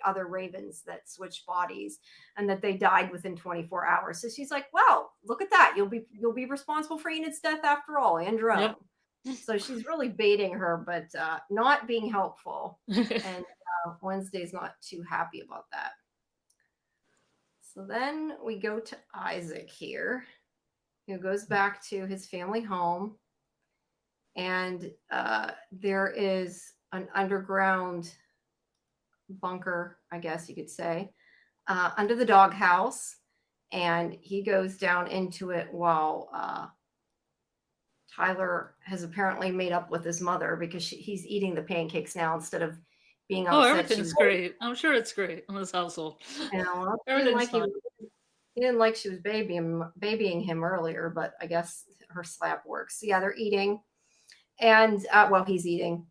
other ravens that switched bodies, and that they died within 24 hours. So she's like, well, look at that. You'll be responsible for Enid's death after all, and your own. Yep. So she's really baiting her, but not being helpful. And Wednesday's not too happy about that. So then we go to Isaac here, who goes back to his family home, and there is an underground bunker, I guess you could say, under the doghouse, and he goes down into it while Tyler has apparently made up with his mother because he's eating the pancakes now instead of being upset. Everything's great. I'm sure it's great in this household. Well, Everything's fine. He didn't like she was babying him earlier, but I guess her slap works. So yeah, they're eating, and he's eating,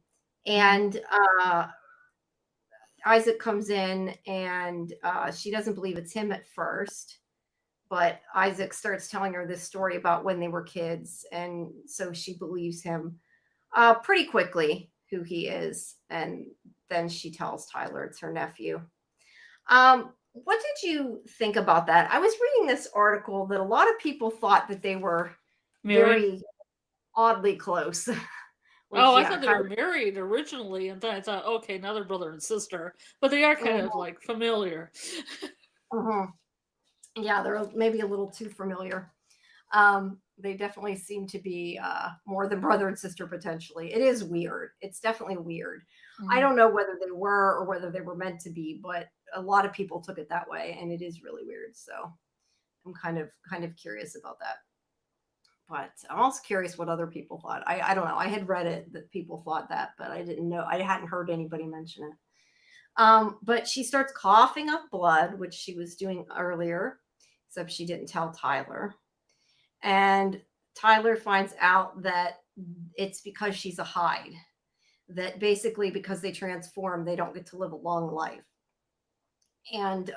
and Isaac comes in, and she doesn't believe it's him at first, but Isaac starts telling her this story about when they were kids, and so she believes him pretty quickly who he is, and then she tells Tyler it's her nephew. What did you think about that? I was reading this article that a lot of people thought that they were very oddly close. I thought they were married originally, and then I thought, okay, now they're brother and sister, but they are kind of like familiar. Yeah, they're maybe a little too familiar. They definitely seem to be more than brother and sister potentially. It is weird. It's definitely weird. I don't know whether they were or whether they were meant to be, but a lot of people took it that way, and it is really weird. So I'm kind of curious about that. But I'm also curious what other people thought. I don't know. I had read it that people thought that, but I didn't know. I hadn't heard anybody mention it. But she starts coughing up blood, which she was doing earlier, except she didn't tell Tyler. And Tyler finds out that it's because she's a hide. That basically because they transform, they don't get to live a long life. And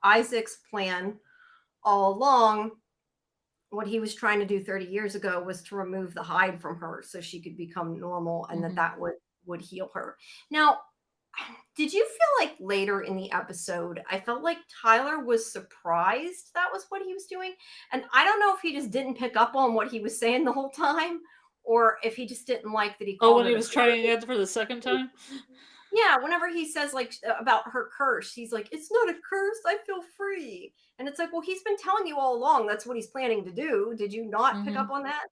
Isaac's plan all along, what he was trying to do 30 years ago was to remove the hide from her so she could become normal, and that would heal her. Now, did you feel like later in the episode, I felt like Tyler was surprised that was what he was doing? And I don't know if he just didn't pick up on what he was saying the whole time, or if he just didn't like that he called when he was trying it for the second time? Yeah, whenever he says like about her curse, he's like, it's not a curse, I feel free. And it's like, well, he's been telling you all along that's what he's planning to do. Did you not pick up on that?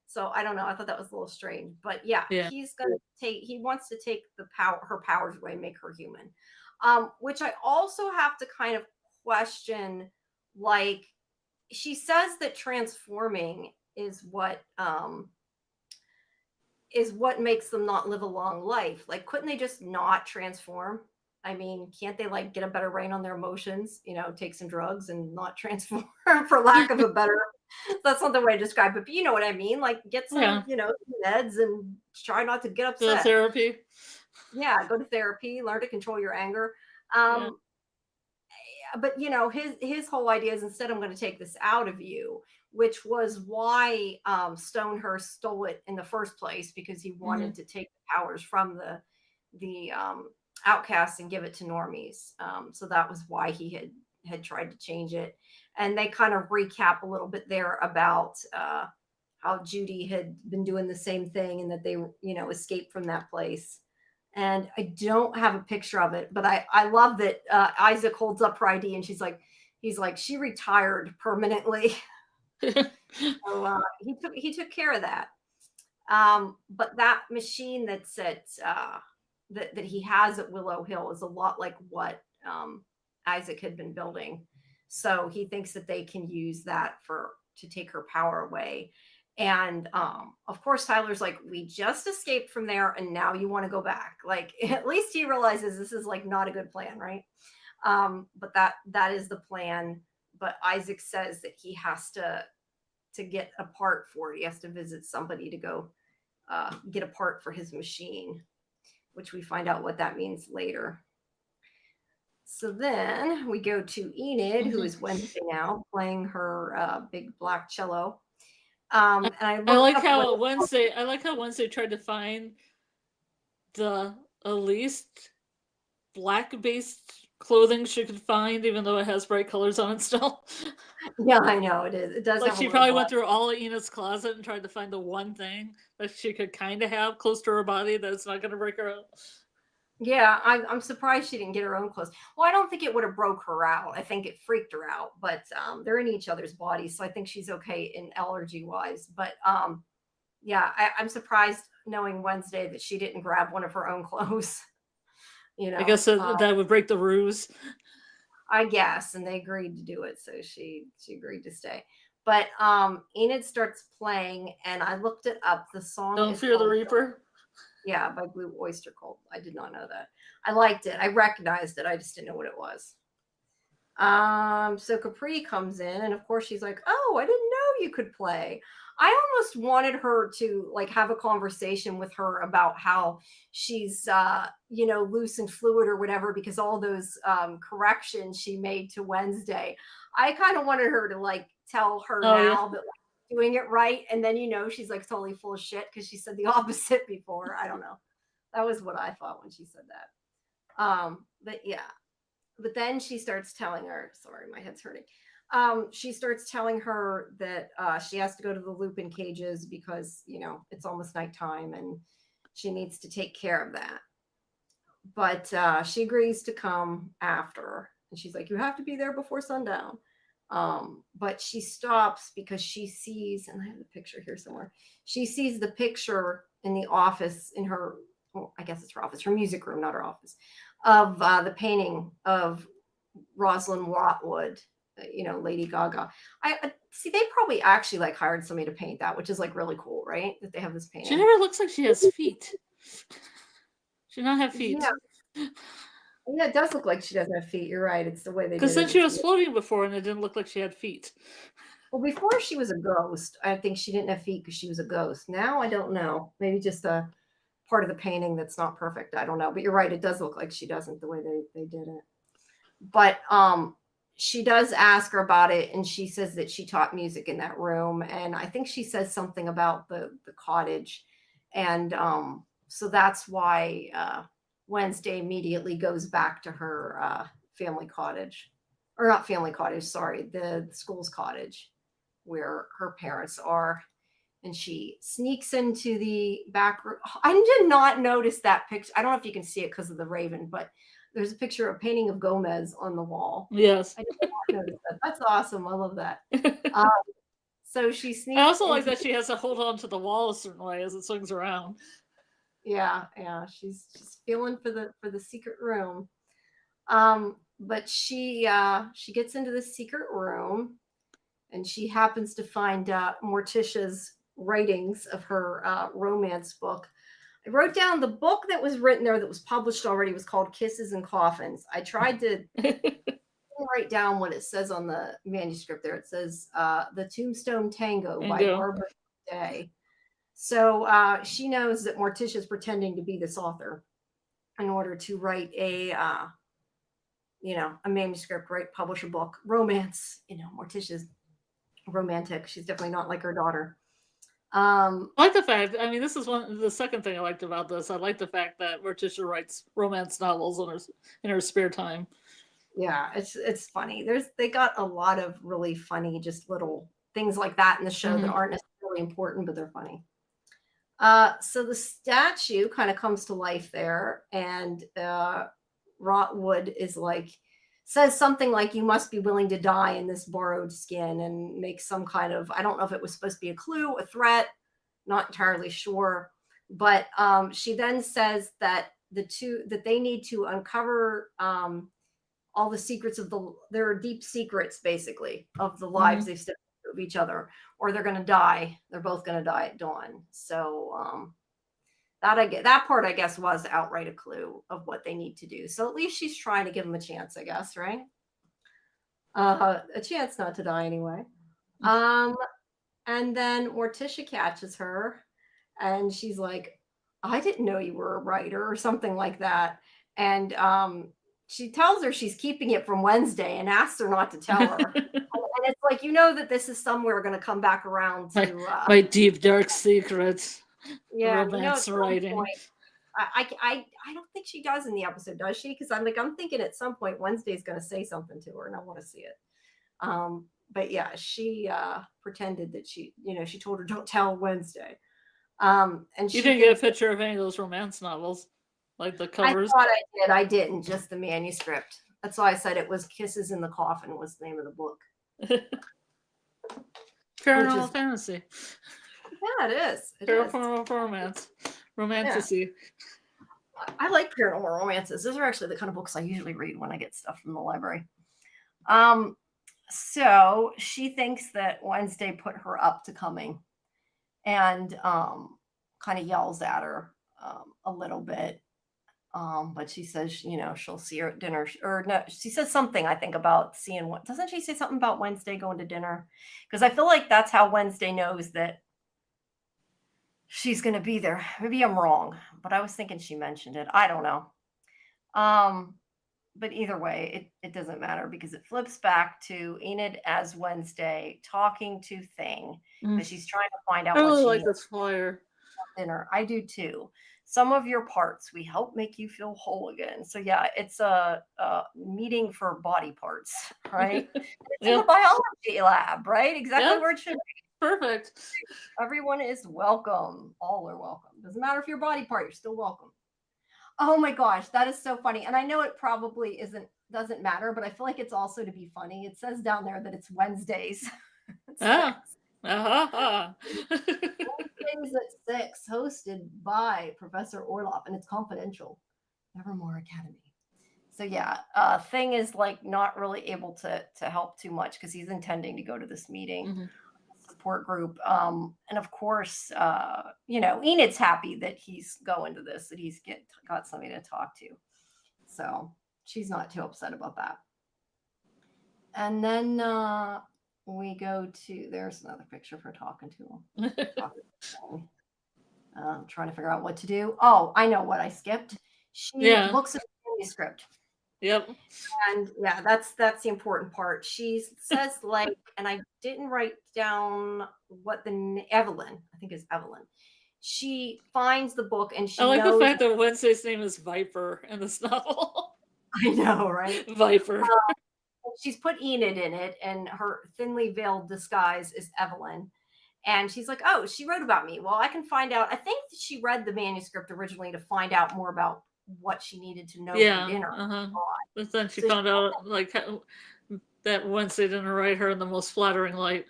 So I don't know. I thought that was a little strange. But yeah. He wants to take her powers away, make her human. Which I also have to kind of question, like, she says that transforming is what makes them not live a long life. Like, couldn't they just not transform? I mean, can't they like get a better rein on their emotions, take some drugs and not transform, for lack of a better, that's not the way to describe it, but you know what I mean? Like, get some, meds and try not to get upset. Go to therapy. Yeah, go to therapy, learn to control your anger. But his whole idea is, instead, I'm going to take this out of you, which was why Stonehurst stole it in the first place, because he wanted to take the powers from the Outcasts and give it to normies. So that was why he had tried to change it. And they kind of recap a little bit there about how Judy had been doing the same thing, and that they escaped from that place. And I don't have a picture of it, but I love that Isaac holds up her ID, and he's like, she retired permanently. So he took care of that. But that machine that's at that he has at Willow Hill is a lot like what Isaac had been building. So he thinks that they can use that to take her power away. And of course, Tyler's like, we just escaped from there, and now you want to go back. Like, at least he realizes this is like not a good plan, right? But that is the plan. But Isaac says that he has to get a part for it. He has to visit somebody to go get a part for his machine, which we find out what that means later. So then we go to Enid, who is Wednesday now, playing her big black cello. And I like how Wednesday tried to find the least black-based clothing she could find, even though it has bright colors on it still. Yeah, I know it is. It does. Like, she probably went through all of Enid's closet and tried to find the one thing that she could kind of have close to her body that's not going to break her out. Yeah, I'm surprised she didn't get her own clothes. Well, I don't think it would have broke her out. I think it freaked her out, but they're in each other's bodies, so I think she's okay in allergy wise. But yeah, I'm surprised knowing Wednesday that she didn't grab one of her own clothes. I guess that would break the ruse. I guess, and they agreed to do it, so she agreed to stay. But Enid starts playing, and I looked it up. The song Don't Fear the Reaper. Yeah, by Blue Oyster Cult. I did not know that. I liked it. I recognized it. I just didn't know what it was. So Capri comes in, and of course she's like, "Oh, I didn't know you could play." I almost wanted her to like have a conversation with her about how she's loose and fluid or whatever, because all those corrections she made to Wednesday. I kind of wanted her to like tell her now that like, doing it right, and then she's like totally full of shit because she said the opposite before. I don't know. That was what I thought when she said that. But yeah. But then she starts telling her, sorry, my head's hurting. She starts telling her that she has to go to the Lupin cages because, it's almost nighttime and she needs to take care of that. But she agrees to come after. And she's like, you have to be there before sundown. But she stops because she sees, and I have the picture here somewhere. She sees the picture in the office in her, well, I guess it's her office, her music room, not her office, of the painting of Rosalind Watwood, Lady Gaga. I see they probably actually like hired somebody to paint that, which is like really cool, right? That they have this painting. She never looks like she has feet. She does not have feet. Yeah, it does look like she doesn't have feet. You're right. It's the way they. Because then she was floating before, and it didn't look like she had feet. Well, before she was a ghost, I think she didn't have feet because she was a ghost. Now I don't know. Maybe just a part of the painting that's not perfect. I don't know. But you're right. It does look like she doesn't the way they did it. But she does ask her about it, and she says that she taught music in that room, and I think she says something about the cottage, and so that's why Wednesday immediately goes back to her family cottage, or not family cottage, sorry, the school's cottage where her parents are, and she sneaks into the back room. I did not notice that picture. I don't know if you can see it because of the raven, but there's a picture, a painting of Gomez on the wall. Yes. I did not notice that. That's awesome. I love that. So she sneaks. I also like that she has to hold on to the wall a certain way as it swings around. Yeah. She's feeling for the secret room. But she gets into the secret room, and she happens to find Morticia's writings of her romance book. I wrote down the book that was written there that was published already was called Kisses and Coffins. I tried to write down what it says on the manuscript there. It says The Tombstone Tango by Barbara Day. So she knows that Morticia is pretending to be this author in order to write a manuscript, publish a book, romance. Morticia's romantic. She's definitely not like her daughter. I like the fact, this is the second thing I liked about this. I like the fact that Morticia writes romance novels in her spare time. Yeah, it's funny. They got a lot of really funny, just little things like that in the show that aren't necessarily important, but they're funny. So the statue kind of comes to life there, and Rotwood is like, says something like, you must be willing to die in this borrowed skin, and makes some kind of, I don't know if it was supposed to be a clue, a threat, not entirely sure. But she then says that they need to uncover all the secrets of their deep secrets, basically, of the lives they've stepped into of each other, or they're going to die. They're both going to die at dawn. So that part, I guess, was outright a clue of what they need to do. So at least she's trying to give them a chance, I guess, right? A chance not to die anyway. And then Morticia catches her, and she's like, I didn't know you were a writer, or something like that. And she tells her she's keeping it from Wednesday and asks her not to tell her. And it's like, that this is somewhere going to come back around to my deep dark secrets. Yeah, romance writing. I don't think she does in the episode, does she? Because I'm thinking at some point Wednesday's going to say something to her, and I want to see it. But yeah, she pretended that she told her don't tell Wednesday. And you didn't get a picture of any of those romance novels. like the covers? I thought I did. I didn't. Just the manuscript. That's why I said it was "Kisses in the Coffin" was the name of the book. Paranormal fantasy. Yeah, it is. Paranormal romance. Romantasy. Yeah. I like paranormal romances. Those are actually the kind of books I usually read when I get stuff from the library. So she thinks that Wednesday put her up to coming, and kind of yells at her a little bit. But she says, you know, she'll see her at dinner, or no, she says something, I think, about seeing what, doesn't she say something about Wednesday going to dinner? Because I feel like that's how Wednesday knows that she's going to be there. Maybe I'm wrong, but I was thinking she mentioned it. I don't know. But either way, it doesn't matter, because it flips back to Enid as Wednesday talking to Thing, because she's trying to find out I what really she like needs this flyer. for dinner. I do too. Some of your parts we help make you feel whole again. So yeah, it's a meeting for body parts, right? It's in the biology lab, right? Exactly where it should be. Perfect. Everyone is welcome. All are welcome. Doesn't matter if you're a body part, you're still welcome. Oh my gosh, that is so funny. And I know it probably doesn't matter, but I feel like it's also to be funny. It says down there that it's Wednesdays. Wednesdays at 6, hosted by Professor Orloff, and it's confidential. Nevermore Academy. So yeah, Thing is like not really able to help too much, because he's intending to go to this meeting. Support group, and of course, you know, Enid's happy that he's going to this, that he's got somebody to talk to, so she's not too upset about that. And then we go to, there's another picture of her talking to him. I'm trying to figure out what to do. Oh, I know what I skipped. She looks at the manuscript. Yep. And yeah, that's the important part. She says, like, and I didn't write down what Evelyn, I think it's Evelyn. She finds the book, and she I like the fact that Wednesday's name is Viper in this novel. I know, right? Viper. She's put Enid in it, and her thinly veiled disguise is Evelyn. And she's like, oh, she wrote about me. Well, I can find out. I think she read the manuscript originally to find out more about what she needed to know for dinner. But then she found out like that Wednesday didn't write her in the most flattering light.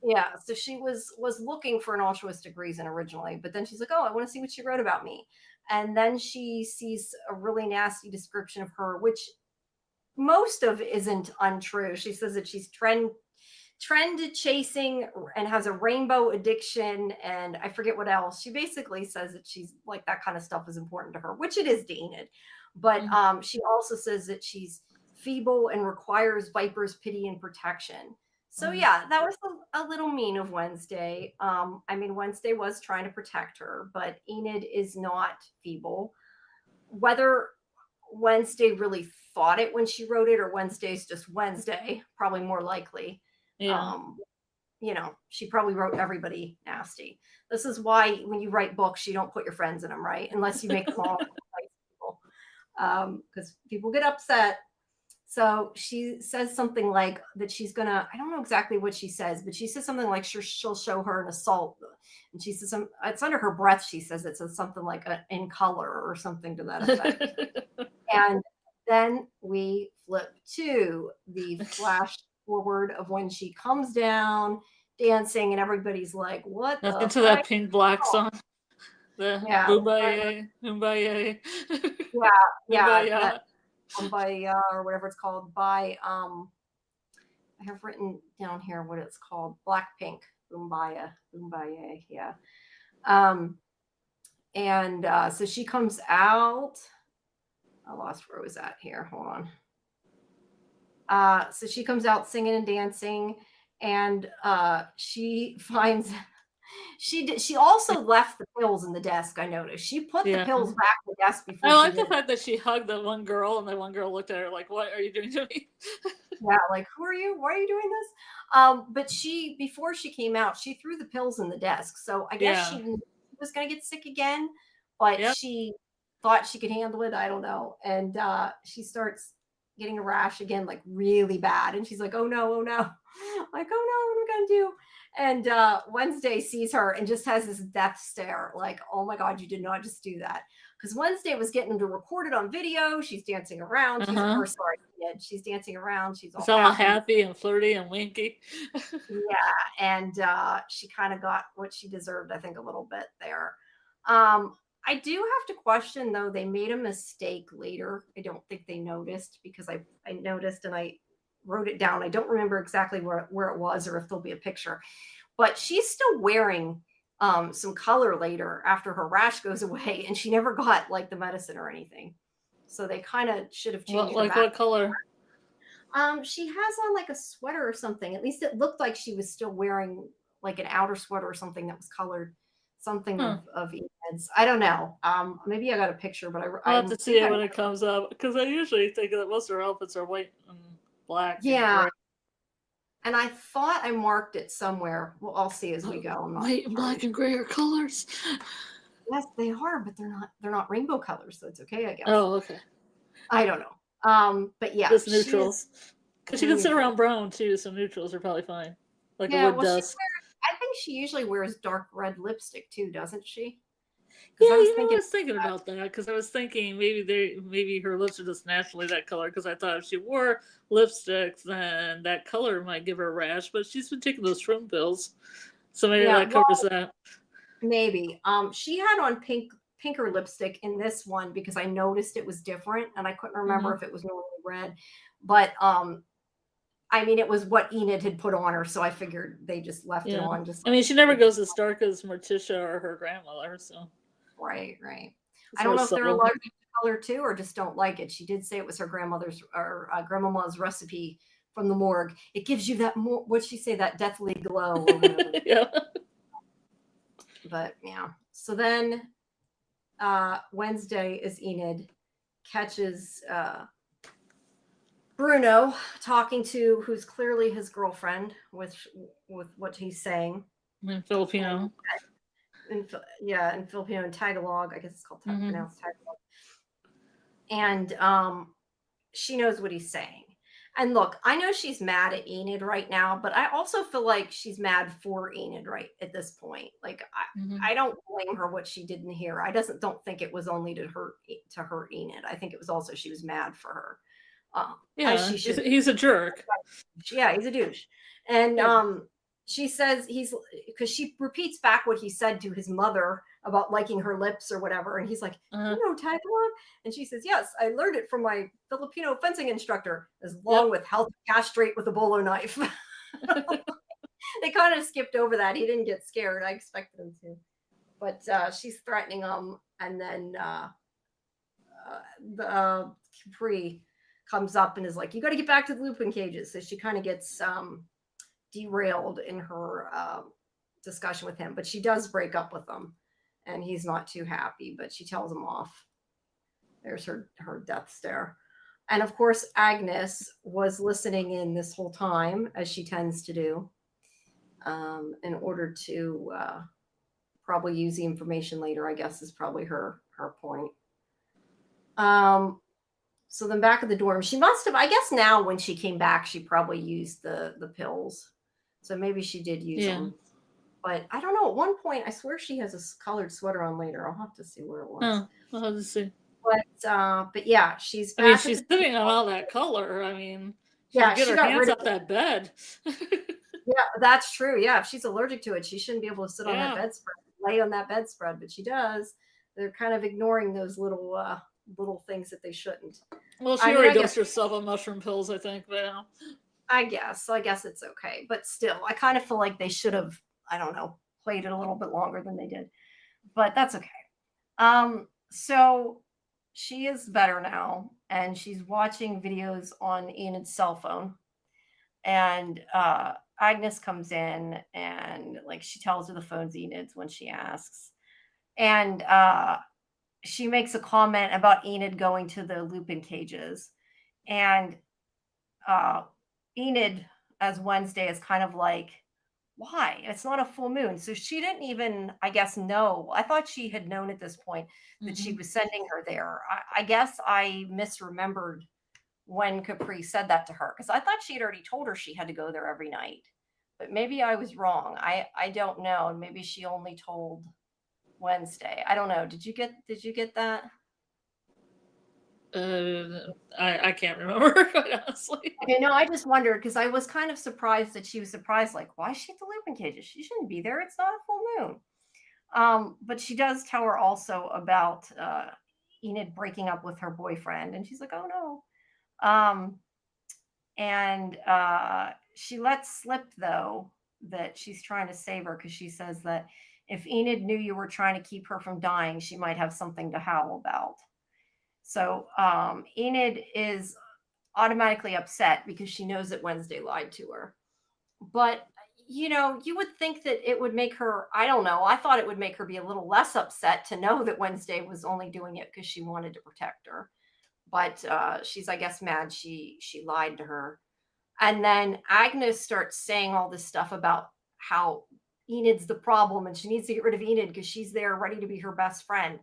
Yeah, so she was looking for an altruistic reason originally, but then she's like, oh, I want to see what she wrote about me. And then she sees a really nasty description of her, which most of isn't untrue. She says that she's trend chasing and has a rainbow addiction, and I forget what else. She basically says that she's like, that kind of stuff is important to her, which it is to Enid. But she also says that she's feeble and requires Viper's pity and protection. So yeah, that was a little mean of Wednesday. I mean, Wednesday was trying to protect her, but Enid is not feeble. Whether Wednesday really thought it when she wrote it, or Wednesday's just Wednesday, probably more likely. Yeah. You know, she probably wrote everybody nasty. This is why when you write books, you don't put your friends in them, right? Unless you make them all people, because people get upset. So she says something like that she's gonna, I don't know exactly what she says, but she says something like she'll show her an assault. And she says, it's under her breath, she says it says something like in color or something to that effect. And then we flip to the flash forward of when she comes down dancing, and everybody's like, what the into that Pink Black song. The Kumbaya. Yeah. Kumbaya, or whatever it's called, by I have written down here what it's called. Blackpink. Kumbaya. Yeah. And so she comes out. I lost where it was at here. Hold on. So she comes out singing and dancing, and she finds she also left the pills in the desk. I noticed she put the pills back in the desk before. I like the fact that she hugged that one girl, and that one girl looked at her like, "What are you doing to me?" Yeah, like, who are you? Why are you doing this? But before she came out, she threw the pills in the desk. So I guess she was going to get sick again, but she thought she could handle it. I don't know. And she starts getting a rash again, like really bad. And she's like, oh no. Like, oh no, what am I going to do? And Wednesday sees her and just has this death stare, like, oh my God, you did not just do that. because Wednesday was getting them to record it on video. She's dancing around. She's dancing around. She's all happy and flirty and winky. Yeah, and she kind of got what she deserved, I think, a little bit there. I do have to question, though, they made a mistake later. I don't think they noticed, because I noticed and I wrote it down. I don't remember exactly where it was or if there'll be a picture, but she's still wearing some color later after her rash goes away, and she never got like the medicine or anything. So they kind of should have changed. What color? She has on like a sweater or something. At least it looked like she was still wearing like an outer sweater or something that was colored. Something of Enid's. I don't know. Maybe I got a picture, but I'll have to see it when it comes up, because I usually think that most of her outfits are white and black. Yeah. And I thought I marked it somewhere. Well, I'll see as we go. White and black and gray are colors. Yes, they are, but they're not rainbow colors, so it's okay, I guess. Oh, okay. I don't know. But yeah. Just neutrals. Because she can sit around brown too, so neutrals are probably fine. Like a wood dusk. I think she usually wears dark red lipstick too, doesn't she? Yeah, I was thinking about that, because I was thinking maybe her lips are just naturally that color, because I thought if she wore lipsticks, then that color might give her a rash, but she's been taking those shrimp pills, so maybe that covers that. Maybe. She had on pinker lipstick in this one because I noticed it was different, and I couldn't remember if it was normally red, but I mean, it was what Enid had put on her, so I figured they just left it on. I mean, she never goes as dark as Morticia or her grandmother, so. Right. I don't know if they're allergic to color too, or just don't like it. She did say it was her grandmother's or grandmama's recipe from the morgue. It gives you that more, what'd she say, that deathly glow. Yeah. But yeah. So then Wednesday, as Enid catches Bruno talking to who's clearly his girlfriend with what he's saying. In Filipino. In Filipino and Tagalog. I guess it's called pronounced Tagalog. And she knows what he's saying. And look, I know she's mad at Enid right now, but I also feel like she's mad for Enid right at this point. Like I don't blame her what she didn't hear. I don't think it was only to hurt Enid. I think it was also she was mad for her. He's a jerk. Yeah, he's a douche. And she says because she repeats back what he said to his mother about liking her lips or whatever. And he's like, you know Tagalog? And she says, yes, I learned it from my Filipino fencing instructor, along with how to castrate with a bolo knife. They kind of skipped over that. He didn't get scared. I expected him to. But she's threatening him. And then Capri comes up and is like, you got to get back to the Lupin cages. So she kind of gets derailed in her discussion with him, but she does break up with him, and he's not too happy, but she tells him off. There's her death stare. And of course, Agnes was listening in this whole time, as she tends to do, in order to probably use the information later, I guess, is probably her point. So then back at the dorm, she must have, I guess now when she came back, she probably used the pills. So maybe she did use them. But I don't know. At one point, I swear she has a colored sweater on later. I'll have to see where it was. Oh, I'll have to see. But yeah, she's back. I mean, she's sitting on all that color. I mean, she get her hands off that bed. Yeah, that's true. Yeah, if she's allergic to it, she shouldn't be able to sit on that bedspread, lay on that bedspread, but she does. They're kind of ignoring those little things that they shouldn't. Well, she already dosed herself on mushroom pills, I think. But I guess it's okay. But still, I kind of feel like they should have, I don't know, played it a little bit longer than they did. But that's okay. So she is better now, and she's watching videos on Enid's cell phone. And Agnes comes in, and like she tells her the phone's Enid's when she asks. And she makes a comment about Enid going to the Lupin cages. And Enid, as Wednesday, is kind of like, why? It's not a full moon. So she didn't even, I guess, know. I thought she had known at this point that she was sending her there. I guess I misremembered when Capri said that to her, because I thought she had already told her she had to go there every night. But maybe I was wrong. I don't know. And maybe she only told Wednesday. I don't know. Did you get that? I can't remember, quite honestly. Okay, no, I just wondered because I was kind of surprised that she was surprised, like, why is she at the looping cages? She shouldn't be there. It's not a full moon. But she does tell her also about Enid breaking up with her boyfriend, and she's like, oh no. And she lets slip though that she's trying to save her because she says that if Enid knew you were trying to keep her from dying, she might have something to howl about. So Enid is automatically upset because she knows that Wednesday lied to her. But, you know, you would think that it would make her, I don't know, I thought it would make her be a little less upset to know that Wednesday was only doing it because she wanted to protect her. But she's, I guess, mad she lied to her. And then Agnes starts saying all this stuff about how Enid's the problem and she needs to get rid of Enid because she's there ready to be her best friend.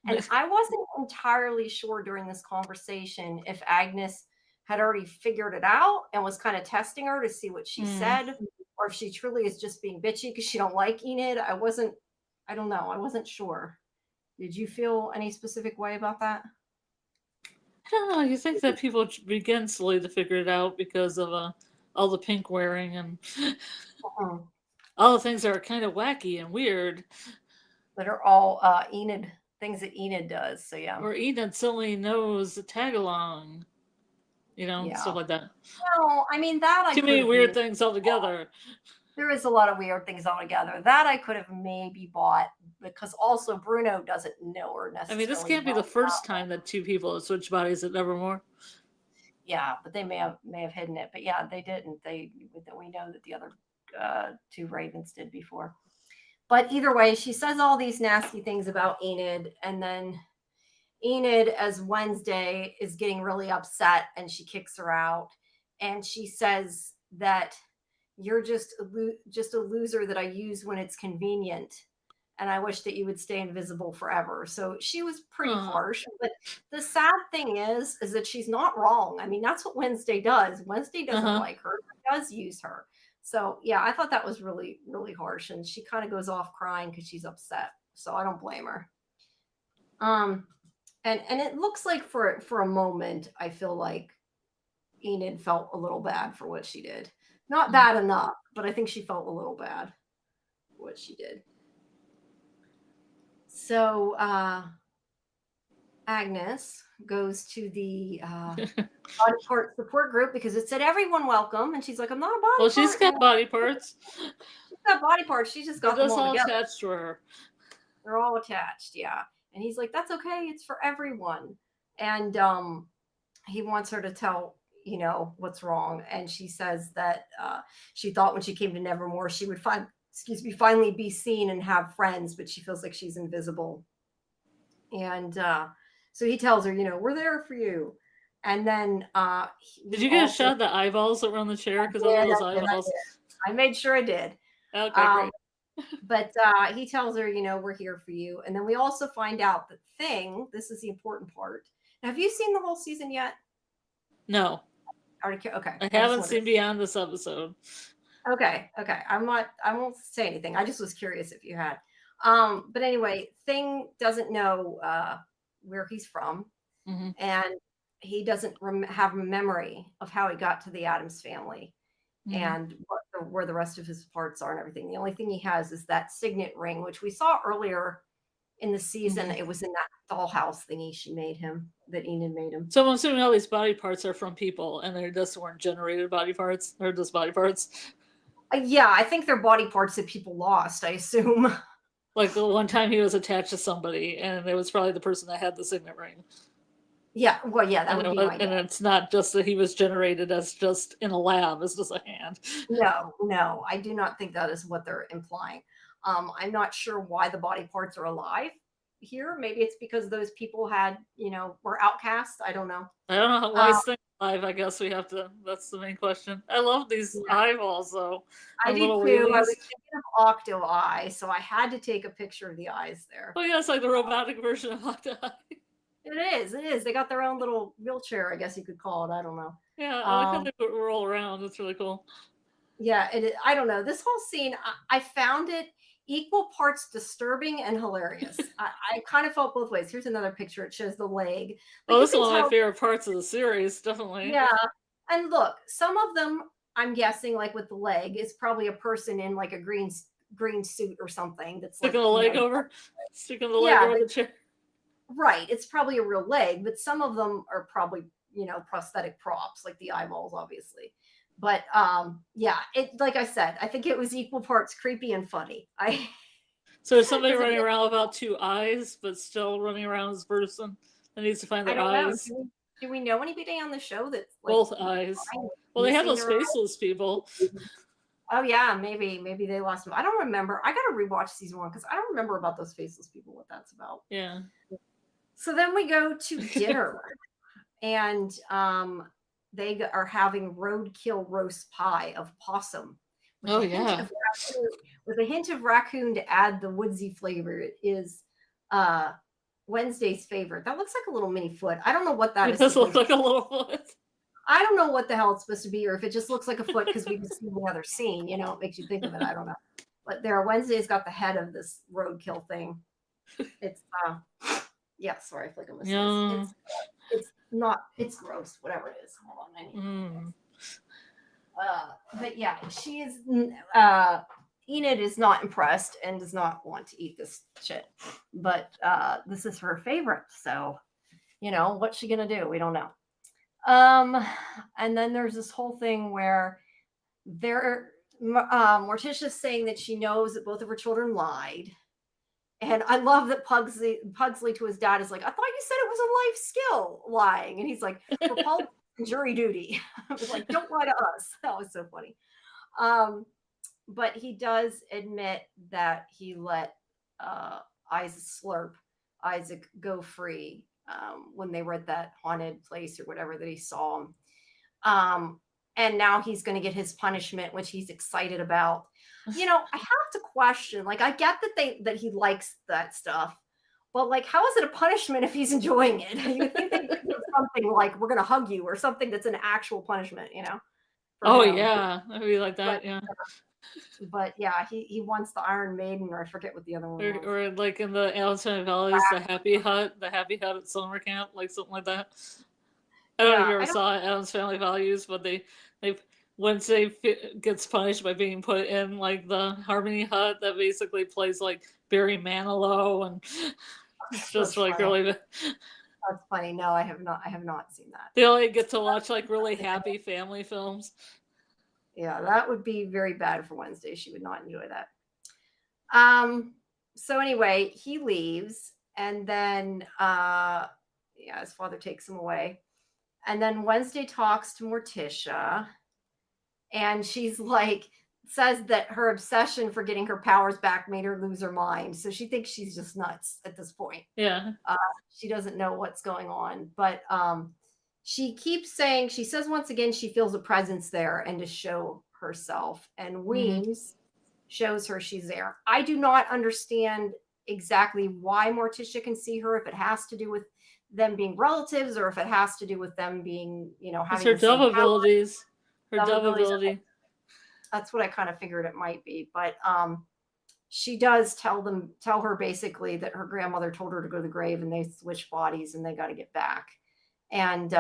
And I wasn't entirely sure during this conversation if Agnes had already figured it out and was kind of testing her to see what she said, or if she truly is just being bitchy because she don't like Enid. I don't know. I wasn't sure. Did you feel any specific way about that? I don't know. You think that people begin slowly to figure it out because of all the pink wearing and all the things that are kind of wacky and weird. That are all Enid things that Enid does. So yeah. Or Enid suddenly knows the tag along. You know, stuff like that. No, I mean that too many weird things altogether. There is a lot of weird things altogether. That I could have maybe bought because also Bruno doesn't know her necessarily. I mean, this can't be the first time that two people have switched bodies at Nevermore. Yeah, but they may have hidden it. But yeah, they didn't. We know that the other two Ravens did before. But either way, she says all these nasty things about Enid, and then Enid, as Wednesday, is getting really upset and she kicks her out. And she says that you're just a loser that I use when it's convenient. And I wish that you would stay invisible forever. So she was pretty harsh. But the sad thing is that she's not wrong. I mean, that's what Wednesday does. Wednesday doesn't like her. She does use her. So yeah, I thought that was really, really harsh. And she kind of goes off crying because she's upset. So I don't blame her. And it looks like for a moment, I feel like Enid felt a little bad for what she did. Not bad enough, but I think she felt a little bad for what she did. So Agnes goes to the body part support group because it said everyone welcome, and she's like, I'm not a body part. Well, she's got body parts. She's got body parts. She just got them all together. Attached to her. They're all attached, yeah. And he's like, that's okay. It's for everyone. And he wants her to tell, you know, what's wrong. And she says that she thought when she came to Nevermore, she would finally be seen and have friends, but she feels like she's invisible. And so he tells her, you know, we're there for you. And then did you get a shot of the eyeballs that were on the chair? Because I love those eyeballs. I made sure I did. Okay, great. But he tells her, you know, we're here for you. And then we also find out that Thing, this is the important part. Now, have you seen the whole season yet? No. Okay. I haven't seen beyond this episode. Okay. I won't say anything. I just was curious if you had. But anyway, Thing doesn't know where he's from. And he doesn't have a memory of how he got to the Addams family. And where the rest of his parts are and everything. The only thing he has is that signet ring, which we saw earlier in the season. It was in that dollhouse thingy she made him, that Enid made him. So I'm assuming all these body parts are from people, and they just weren't generated body parts. They're just body parts. Yeah, I think they're body parts that people lost, I assume. Like the one time he was attached to somebody, and it was probably the person that had the signet ring. Yeah, well, yeah, that would be my guess. And it's not just that he was generated as just in a lab, as just a hand. No, I do not think that is what they're implying. I'm not sure why the body parts are alive here. Maybe it's because those people had, you know, were outcasts. I don't know. I don't know why it's alive. I guess we have to. That's the main question. I love these eyeballs, though. I do too. I was thinking of Octo Eye, so I had to take a picture of the eyes there. Oh yeah, it's like the robotic version of Octo Eye. It is. They got their own little wheelchair, I guess you could call it. I don't know. Yeah, I like how they roll around. It's really cool. Yeah, I don't know. This whole scene, I found it equal parts disturbing and hilarious. I kind of felt both ways. Here's another picture. It shows the leg. Well, this is one of my favorite parts of the series, definitely. Yeah. And look, some of them, I'm guessing, like with the leg, is probably a person in like a green suit or something that's sticking the leg over the chair. Right. It's probably a real leg, but some of them are probably, prosthetic props, like the eyeballs, obviously. But yeah, it, like I said, I think it was equal parts creepy and funny. So is somebody running around without two eyes, but still running around as a person that needs to find their eyes? Do we know anybody on the show that's like both eyes? Well, they have those faceless people. Oh yeah, maybe they lost them. I don't remember. I gotta rewatch season 1 because I don't remember about those faceless people. What that's about? Yeah. So then we go to dinner, and they are having roadkill roast pie of possum. Oh yeah. With a hint of raccoon to add the woodsy flavor. It is Wednesday's favorite. That looks like a little mini foot. I don't know what that is. It does look like a little foot. I don't know what the hell it's supposed to be, or if it just looks like a foot because we can see the other scene. It makes you think of it. I don't know. But Wednesday's got the head of this roadkill thing. It's yeah. Sorry, I feel like I'm missing. It's not. It's gross. Whatever it is. Hold on. But yeah, she is. Enid is not impressed and does not want to eat this shit. But this is her favorite, so what's she gonna do? We don't know. And then there's this whole thing where Morticia's saying that she knows that both of her children lied. And I love that Pugsley to his dad is like, I thought you said it was a life skill, lying. And he's like, for politics and jury duty. I was like, don't lie to us. That was so funny. But he does admit that he let Isaac go free when they were at that haunted place or whatever that he saw him. And now he's going to get his punishment, which he's excited about. I have to question, like, I get that he likes that stuff, but like, how is it a punishment if he's enjoying it? You think they would do something like, we're going to hug you or something that's an actual punishment, Oh him. Yeah, I'd be like that. But yeah, he wants the Iron Maiden, or I forget what the other one was. Or like in the Alice Valleys, the Happy Hut at summer camp, like something like that. I don't know if you ever saw Adam's Family Values, but they Wednesday gets punished by being put in like the Harmony Hut that basically plays like Barry Manilow, and it's just like really. That's funny. No, I have not seen that. They only get to watch like really happy family films. Yeah, that would be very bad for Wednesday. She would not enjoy that. So anyway, he leaves, and then his father takes him away. And then Wednesday talks to Morticia, and she's like, says that her obsession for getting her powers back made her lose her mind. So she thinks she's just nuts at this point. Yeah. She doesn't know what's going on, but she says once again, she feels a presence there and to show herself, and Weems shows her she's there. I do not understand exactly why Morticia can see her, if it has to do with them being relatives or if it has to do with them being, having her dove abilities. Her dove ability. That's what I kind of figured it might be. But she does tell her basically that her grandmother told her to go to the grave and they switch bodies and they got to get back. And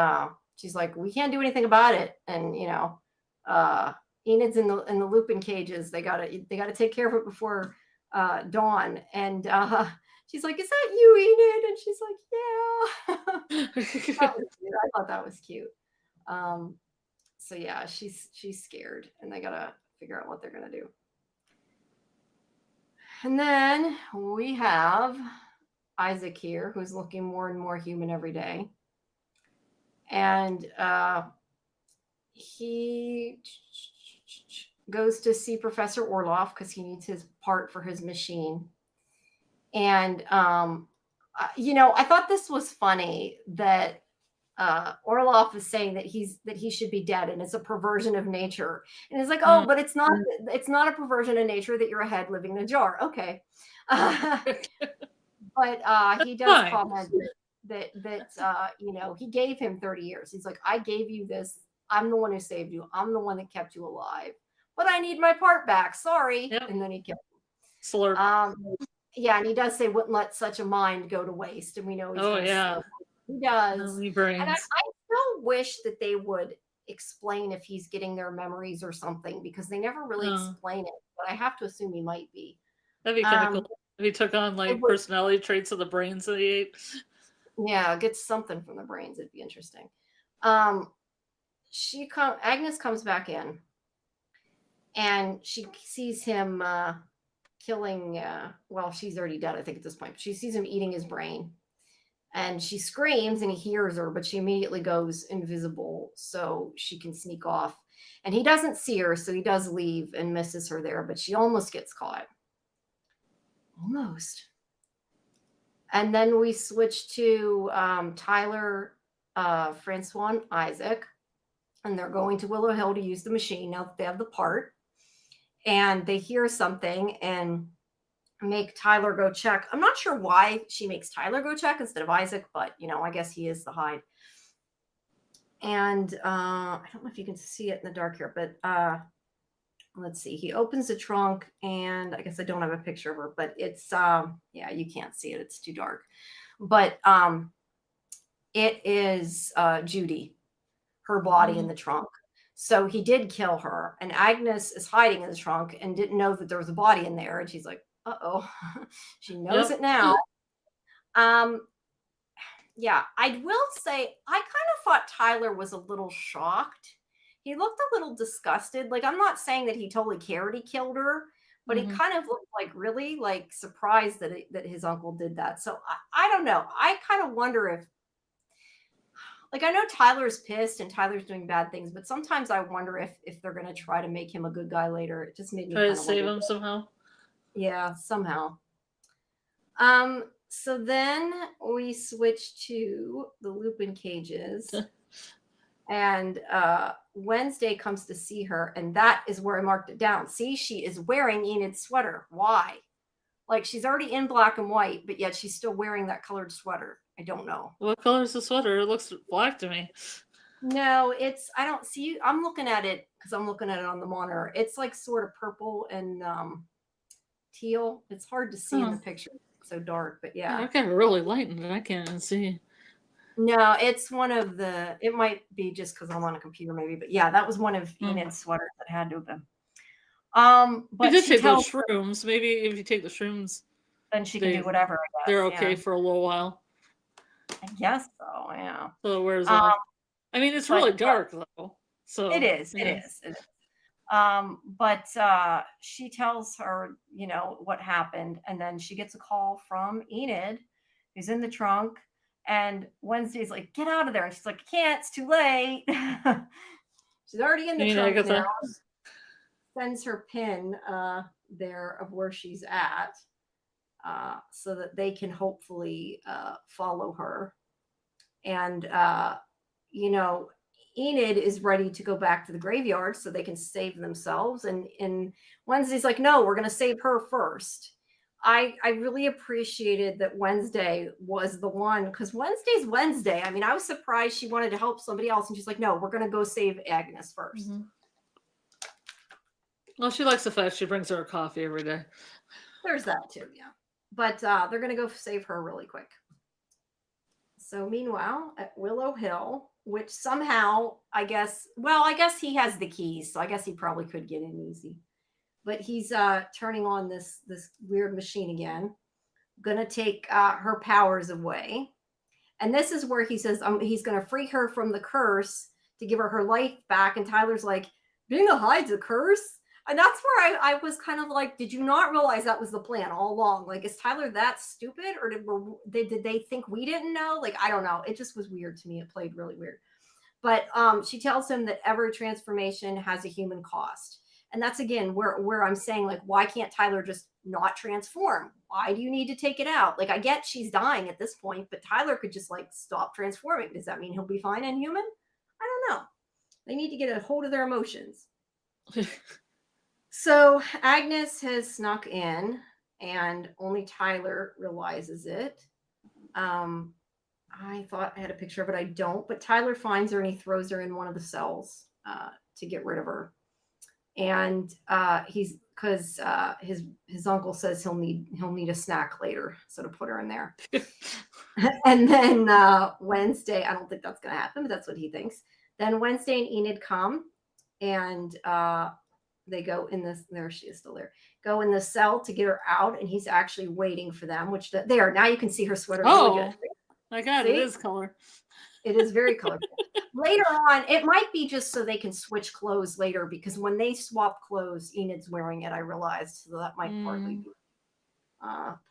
she's like, we can't do anything about it. And, Enid's in the Lupin cages. They gotta take care of it before dawn. And she's like, is that you, Enid? And she's like, yeah. That was cute. I thought that was cute. So yeah, she's scared, and they gotta figure out what they're gonna do. And then we have Isaac here, who's looking more and more human every day. And he goes to see Professor Orloff because he needs his part for his machine. And, I thought this was funny that Orloff is saying that he should be dead and it's a perversion of nature. And it's like, oh, but it's not a perversion of nature that you're a head living in a jar. Okay. But he does comment that he gave him 30 years. He's like, I gave you this. I'm the one who saved you. I'm the one that kept you alive. But I need my part back. Sorry. Yep. And then he killed him. Slurp. Yeah, and he does say, wouldn't let such a mind go to waste. And we know he's going to slurp. He does. And I still wish that they would explain if he's getting their memories or something, because they never really explain it. But I have to assume he might be. That'd be kind of cool. If he took on like personality traits of the brains that he ate. Yeah, gets something from the brains. It'd be interesting. Agnes comes back in, and she sees him killing. Well, she's already dead, I think, at this point. But she sees him eating his brain, and she screams, and he hears her, but she immediately goes invisible so she can sneak off. And he doesn't see her, so he does leave and misses her there, but she almost gets caught. Almost. And then we switch to Tyler, Francois, and Isaac, and they're going to Willow Hill to use the machine now that they have the part. And they hear something and make Tyler go check. I'm not sure why she makes Tyler go check instead of Isaac, but, I guess he is the hide. And I don't know if you can see it in the dark here, but let's see. He opens the trunk, and I guess I don't have a picture of her, but it's, yeah, you can't see it. It's too dark. But it is Judy, her body in the trunk. So he did kill her, and Agnes is hiding in the trunk and didn't know that there was a body in there. And she's like, uh-oh, she knows it now. Yeah, I will say, I kind of thought Tyler was a little shocked. He looked a little disgusted. Like, I'm not saying that he totally cared he killed her, but he kind of looked like really like surprised that his uncle did that. So I don't know. I kind of wonder if, like, I know Tyler's pissed and Tyler's doing bad things, but sometimes I wonder if they're going to try to make him a good guy later. It just made me try to save him somehow. Yeah, somehow. So then we switch to the Lupin cages. And Wednesday comes to see her, and that is where I marked it down. See, she is wearing Enid's sweater. Why? Like, she's already in black and white, but yet she's still wearing that colored sweater. I don't know. What color is the sweater? It looks black to me. No, I don't see. I'm looking at it because I'm looking at it on the monitor. It's like sort of purple and teal. It's hard to see in the picture. It's so dark, but yeah. I got it really light and I can't even see. No, it's one of the, it might be just because I'm on a computer maybe, but yeah, that was one of Enid's sweaters that had to have been. But you did take those shrooms. Maybe if you take the shrooms, then she can do whatever. I guess. They're okay for a little while. I guess so, yeah. So it wears off. I mean, it's really dark though. So it is. It is. But she tells her, what happened, and then she gets a call from Enid, who's in the trunk. And Wednesday's like, get out of there. And she's like, I can't, it's too late. She's already in the trunk now. Sends her pin there of where she's at so that they can hopefully follow her. And, Enid is ready to go back to the graveyard so they can save themselves. And Wednesday's like, no, we're going to save her first. I really appreciated that Wednesday was the one, because Wednesday's Wednesday. I mean, I was surprised she wanted to help somebody else, and she's like, no, we're going to go save Agnes first. Well, she likes the fact she brings her a coffee every day. There's that too, yeah. But they're going to go save her really quick. So meanwhile, at Willow Hill, which somehow, I guess he has the keys, so I guess he probably could get in easy. But he's turning on this weird machine again, gonna take her powers away. And this is where he says he's gonna free her from the curse to give her life back. And Tyler's like, being a hide's a curse? And that's where I was kind of like, did you not realize that was the plan all along? Like, is Tyler that stupid, or did they think we didn't know? Like, I don't know. It just was weird to me. It played really weird. But she tells him that every transformation has a human cost. And that's, again, where I'm saying, like, why can't Tyler just not transform? Why do you need to take it out? Like, I get she's dying at this point, but Tyler could just, like, stop transforming. Does that mean he'll be fine and human? I don't know. They need to get a hold of their emotions. So Agnes has snuck in, and only Tyler realizes it. I thought I had a picture of it. I don't. But Tyler finds her, and he throws her in one of the cells to get rid of her. and he's because his uncle says he'll need a snack later, so to put her in there. And then Wednesday, I don't think that's gonna happen, but that's what he thinks. Then Wednesday and Enid come, and they go in this. There she is, still there. Go in the cell to get her out, and he's actually waiting for them. Which there now you can see her sweater. Oh, really good. My God, it is color. It is very colorful. Later on, it might be just so they can switch clothes later, because when they swap clothes, Enid's wearing it. I realized, so that might partly be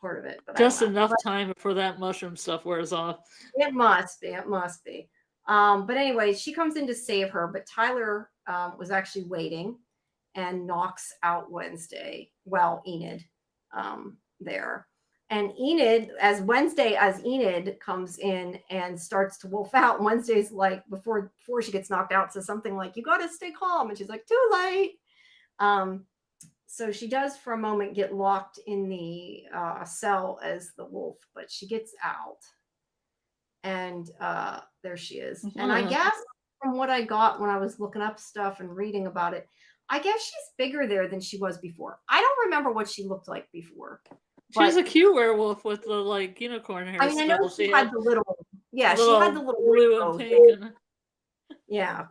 part of it. But just enough time before that mushroom stuff wears off. It must be. It must be. But anyway, she comes in to save her, but Tyler was actually waiting and knocks out Wednesday. Well, Enid there. And Enid, as Enid comes in and starts to wolf out, Wednesday's like, before she gets knocked out, says something like, "You got to stay calm." And she's like, "Too late." So she does for a moment get locked in the cell as the wolf, but she gets out. And there she is. Mm-hmm. And I guess from what I got when I was looking up stuff and reading about it, I guess she's bigger there than she was before. I don't remember what she looked like before. She was a cute werewolf with the like unicorn hair. I mean, I know she had the little, she had the little blue and pink. Yeah.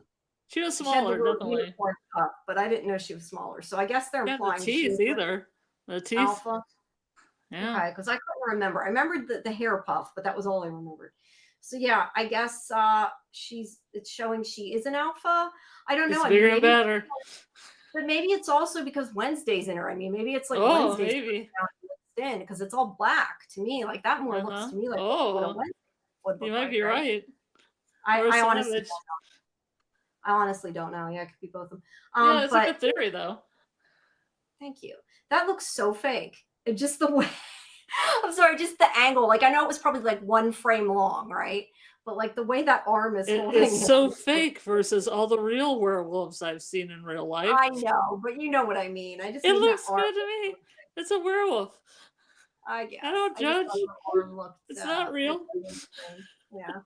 She was smaller, definitely. Cup, but I didn't know she was smaller. So I guess they're implying the teeth either. The teeth. Alpha. Yeah. Okay, because I couldn't remember. I remembered the hair puff, but that was all I remembered. So yeah, I guess it's showing she is an alpha. I don't know. It's bigger and better. But maybe it's also because Wednesday's in her. I mean, maybe it's like Wednesday's maybe. in because it's all black to me. Like that more looks to me like what a Wednesday would look you might be right. I honestly don't know. Yeah, it could be both of them. Yeah, it's a good theory though. Thank you. That looks so fake. It just the way. I'm sorry, just the angle. Like I know it was probably like 1 frame long, right? But like the way that arm is holding it's so fake versus all the real werewolves I've seen in real life. I know, but you know what I mean. I just it looks good to me. It's a werewolf. I guess. I don't judge. It's not real. Yeah.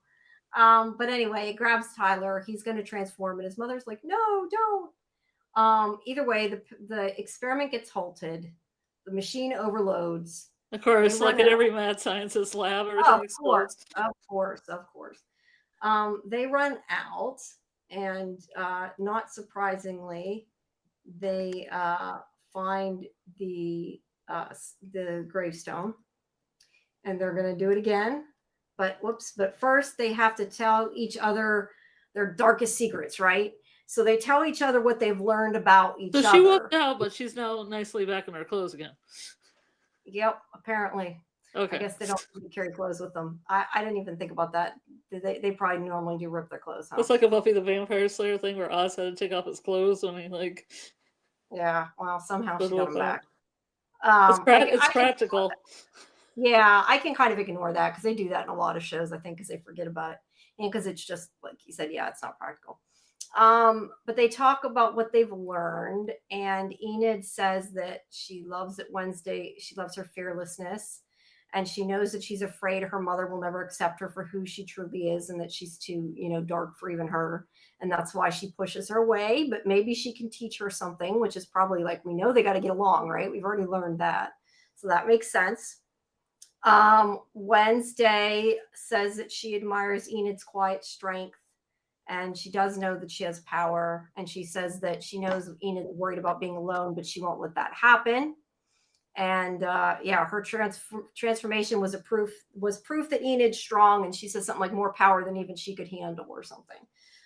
But anyway, it grabs Tyler. He's going to transform, and his mother's like, "No, don't." Either way, the experiment gets halted. The machine overloads. Of course, like at every mad scientist lab, everything explodes. Of course. They run out, and not surprisingly, they find the gravestone, and they're going to do it again. But first they have to tell each other their darkest secrets, right? So they tell each other what they've learned about each other. So she walked out, but she's now nicely back in her clothes again. Yep, apparently. Okay. I guess they don't carry clothes with them. I didn't even think about that. They probably normally do rip their clothes, huh? It's like a Buffy the Vampire Slayer thing where Oz had to take off his clothes when he like. Yeah, well, somehow she got them back. It's practical. Yeah, I can kind of ignore that because they do that in a lot of shows, I think, because they forget about it. And because it's just, like you said, yeah, it's not practical. But they talk about what they've learned, and Enid says that she loves it Wednesday. She loves her fearlessness, and she knows that she's afraid her mother will never accept her for who she truly is, and that she's too, dark for even her. And that's why she pushes her away. But maybe she can teach her something, which is probably like, we know they got to get along, right? We've already learned that. So that makes sense. Wednesday says that she admires Enid's quiet strength, and she does know that she has power. And she says that she knows Enid is worried about being alone, but she won't let that happen. And her transformation was proof that Enid's strong. And she says something like more power than even she could handle or something.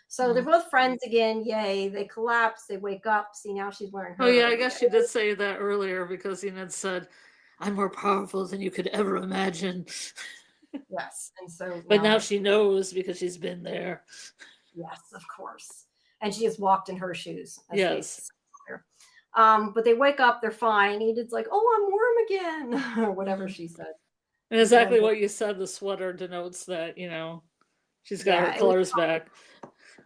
So they're both friends again. Yay. They collapse. They wake up. See, now she's wearing her. Oh, yeah, I guess she did say that earlier because Enid said, "I'm more powerful than you could ever imagine." Yes. And so. But now she knows because she's been there. Yes, of course. And she has walked in her shoes. Yes. But they wake up, they're fine. Enid's like, "Oh, I'm warm again," or whatever she said. And exactly what you said, the sweater denotes that, she's got her colors back.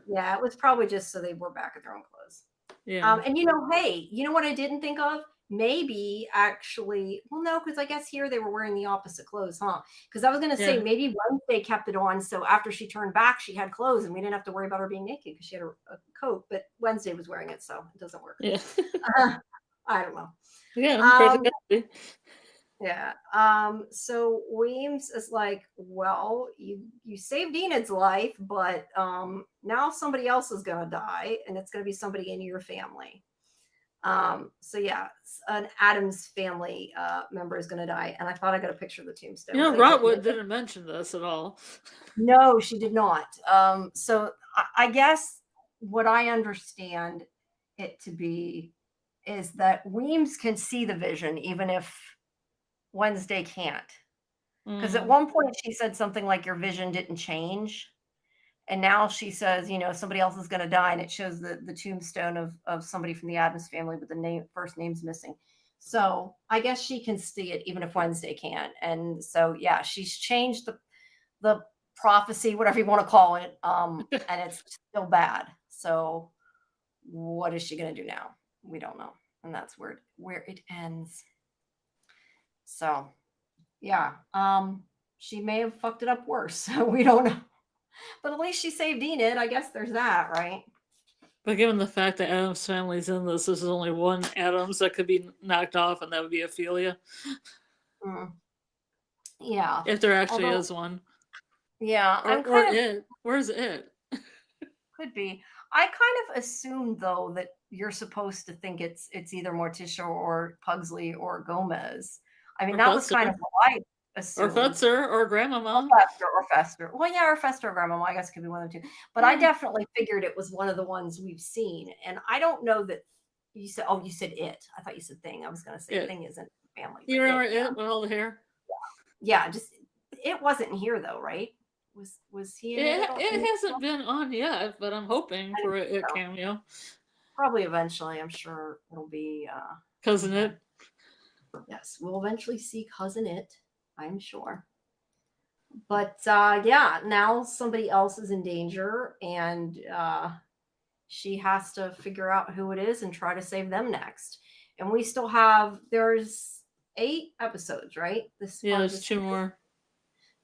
Yeah, it was probably just so they were back in their own clothes. Yeah. And hey, you know what I didn't think of? maybe actually, well, no, because I guess here they were wearing the opposite clothes, huh? Because I was going to say Yeah. maybe Wednesday kept it on, so after she turned back, she had clothes, and we didn't have to worry about her being naked because she had a coat. But Wednesday was wearing it, so it doesn't work. Yeah. I don't know. Yeah. Yeah. So Weems is like, well, you saved Enid's life, but now somebody else is gonna die, and it's gonna be somebody in your family. So yeah, an Adams family member is gonna die, and I thought I got a picture of the tombstone. You know, Rotwood didn't mention this at all. No, she did not. So I guess what I understand it to be is that Weems can see the vision, even if Wednesday can't. Because at one point she said something like your vision didn't change. And now she says, somebody else is going to die. And it shows the tombstone of somebody from the Addams family, but the first name's missing. So I guess she can see it even if Wednesday can't. And so, yeah, she's changed the prophecy, whatever you want to call it. And it's still bad. So what is she going to do now? We don't know. And that's where it ends. So yeah, she may have fucked it up worse. So we don't know. But at least she saved Enid. I guess there's that, right? But given the fact that Adam's family's in this is only one Adams that could be knocked off, and that would be Ophelia. Yeah. If there actually is one. Yeah. Or it. Where's it? Could be. I kind of assumed, though, that you're supposed to think it's either Morticia or Pugsley or Gomez. I mean, that was kind of what I assumed. Or Fetzer or Grandmama. Or Fester. Well, yeah, or Fester or Grandmama. I guess it could be one of the two. But I definitely figured it was one of the ones we've seen. And I don't know that you said, you said it. I thought you said thing. I was going to say thing isn't family. You remember it with all the hair? Yeah, just it wasn't here though, right? Was he in it? It hasn't been on yet, but I'm hoping for a cameo. Probably eventually. I'm sure it'll be Cousin It. Yes, we'll eventually see Cousin It, I'm sure. But yeah, now somebody else is in danger, and she has to figure out who it is and try to save them next. And we still have there's 8 episodes, right? There's 2 more.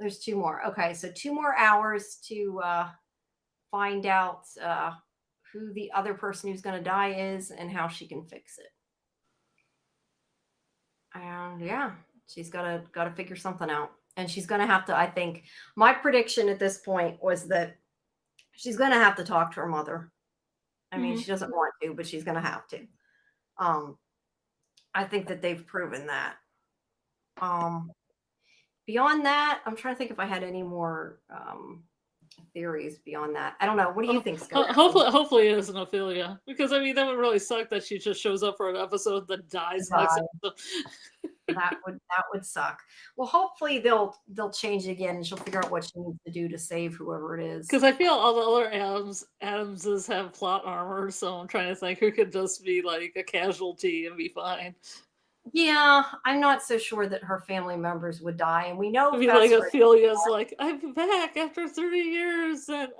There's 2 more. Okay, so 2 more hours to find out who the other person who's going to die is and how she can fix it. And yeah, she's got to figure something out. And she's going to have to, I think, my prediction at this point was that she's going to have to talk to her mother. I mean, she doesn't want to, but she's going to have to. I think that they've proven that. Beyond that, I'm trying to think if I had any more theories beyond that. I don't know. What do you think's going to happen? Hopefully it isn't Ophelia, because I mean that would really suck that she just shows up for an episode that dies next episode. that would suck. Well, hopefully they'll change it again and she'll figure out what she needs to do to save whoever it is. Because I feel all the other Adamses have plot armor, so I'm trying to think who could just be like a casualty and be fine. Yeah, I'm not so sure that her family members would die, and we know like Ophelia's like, I'm back after 30 years, and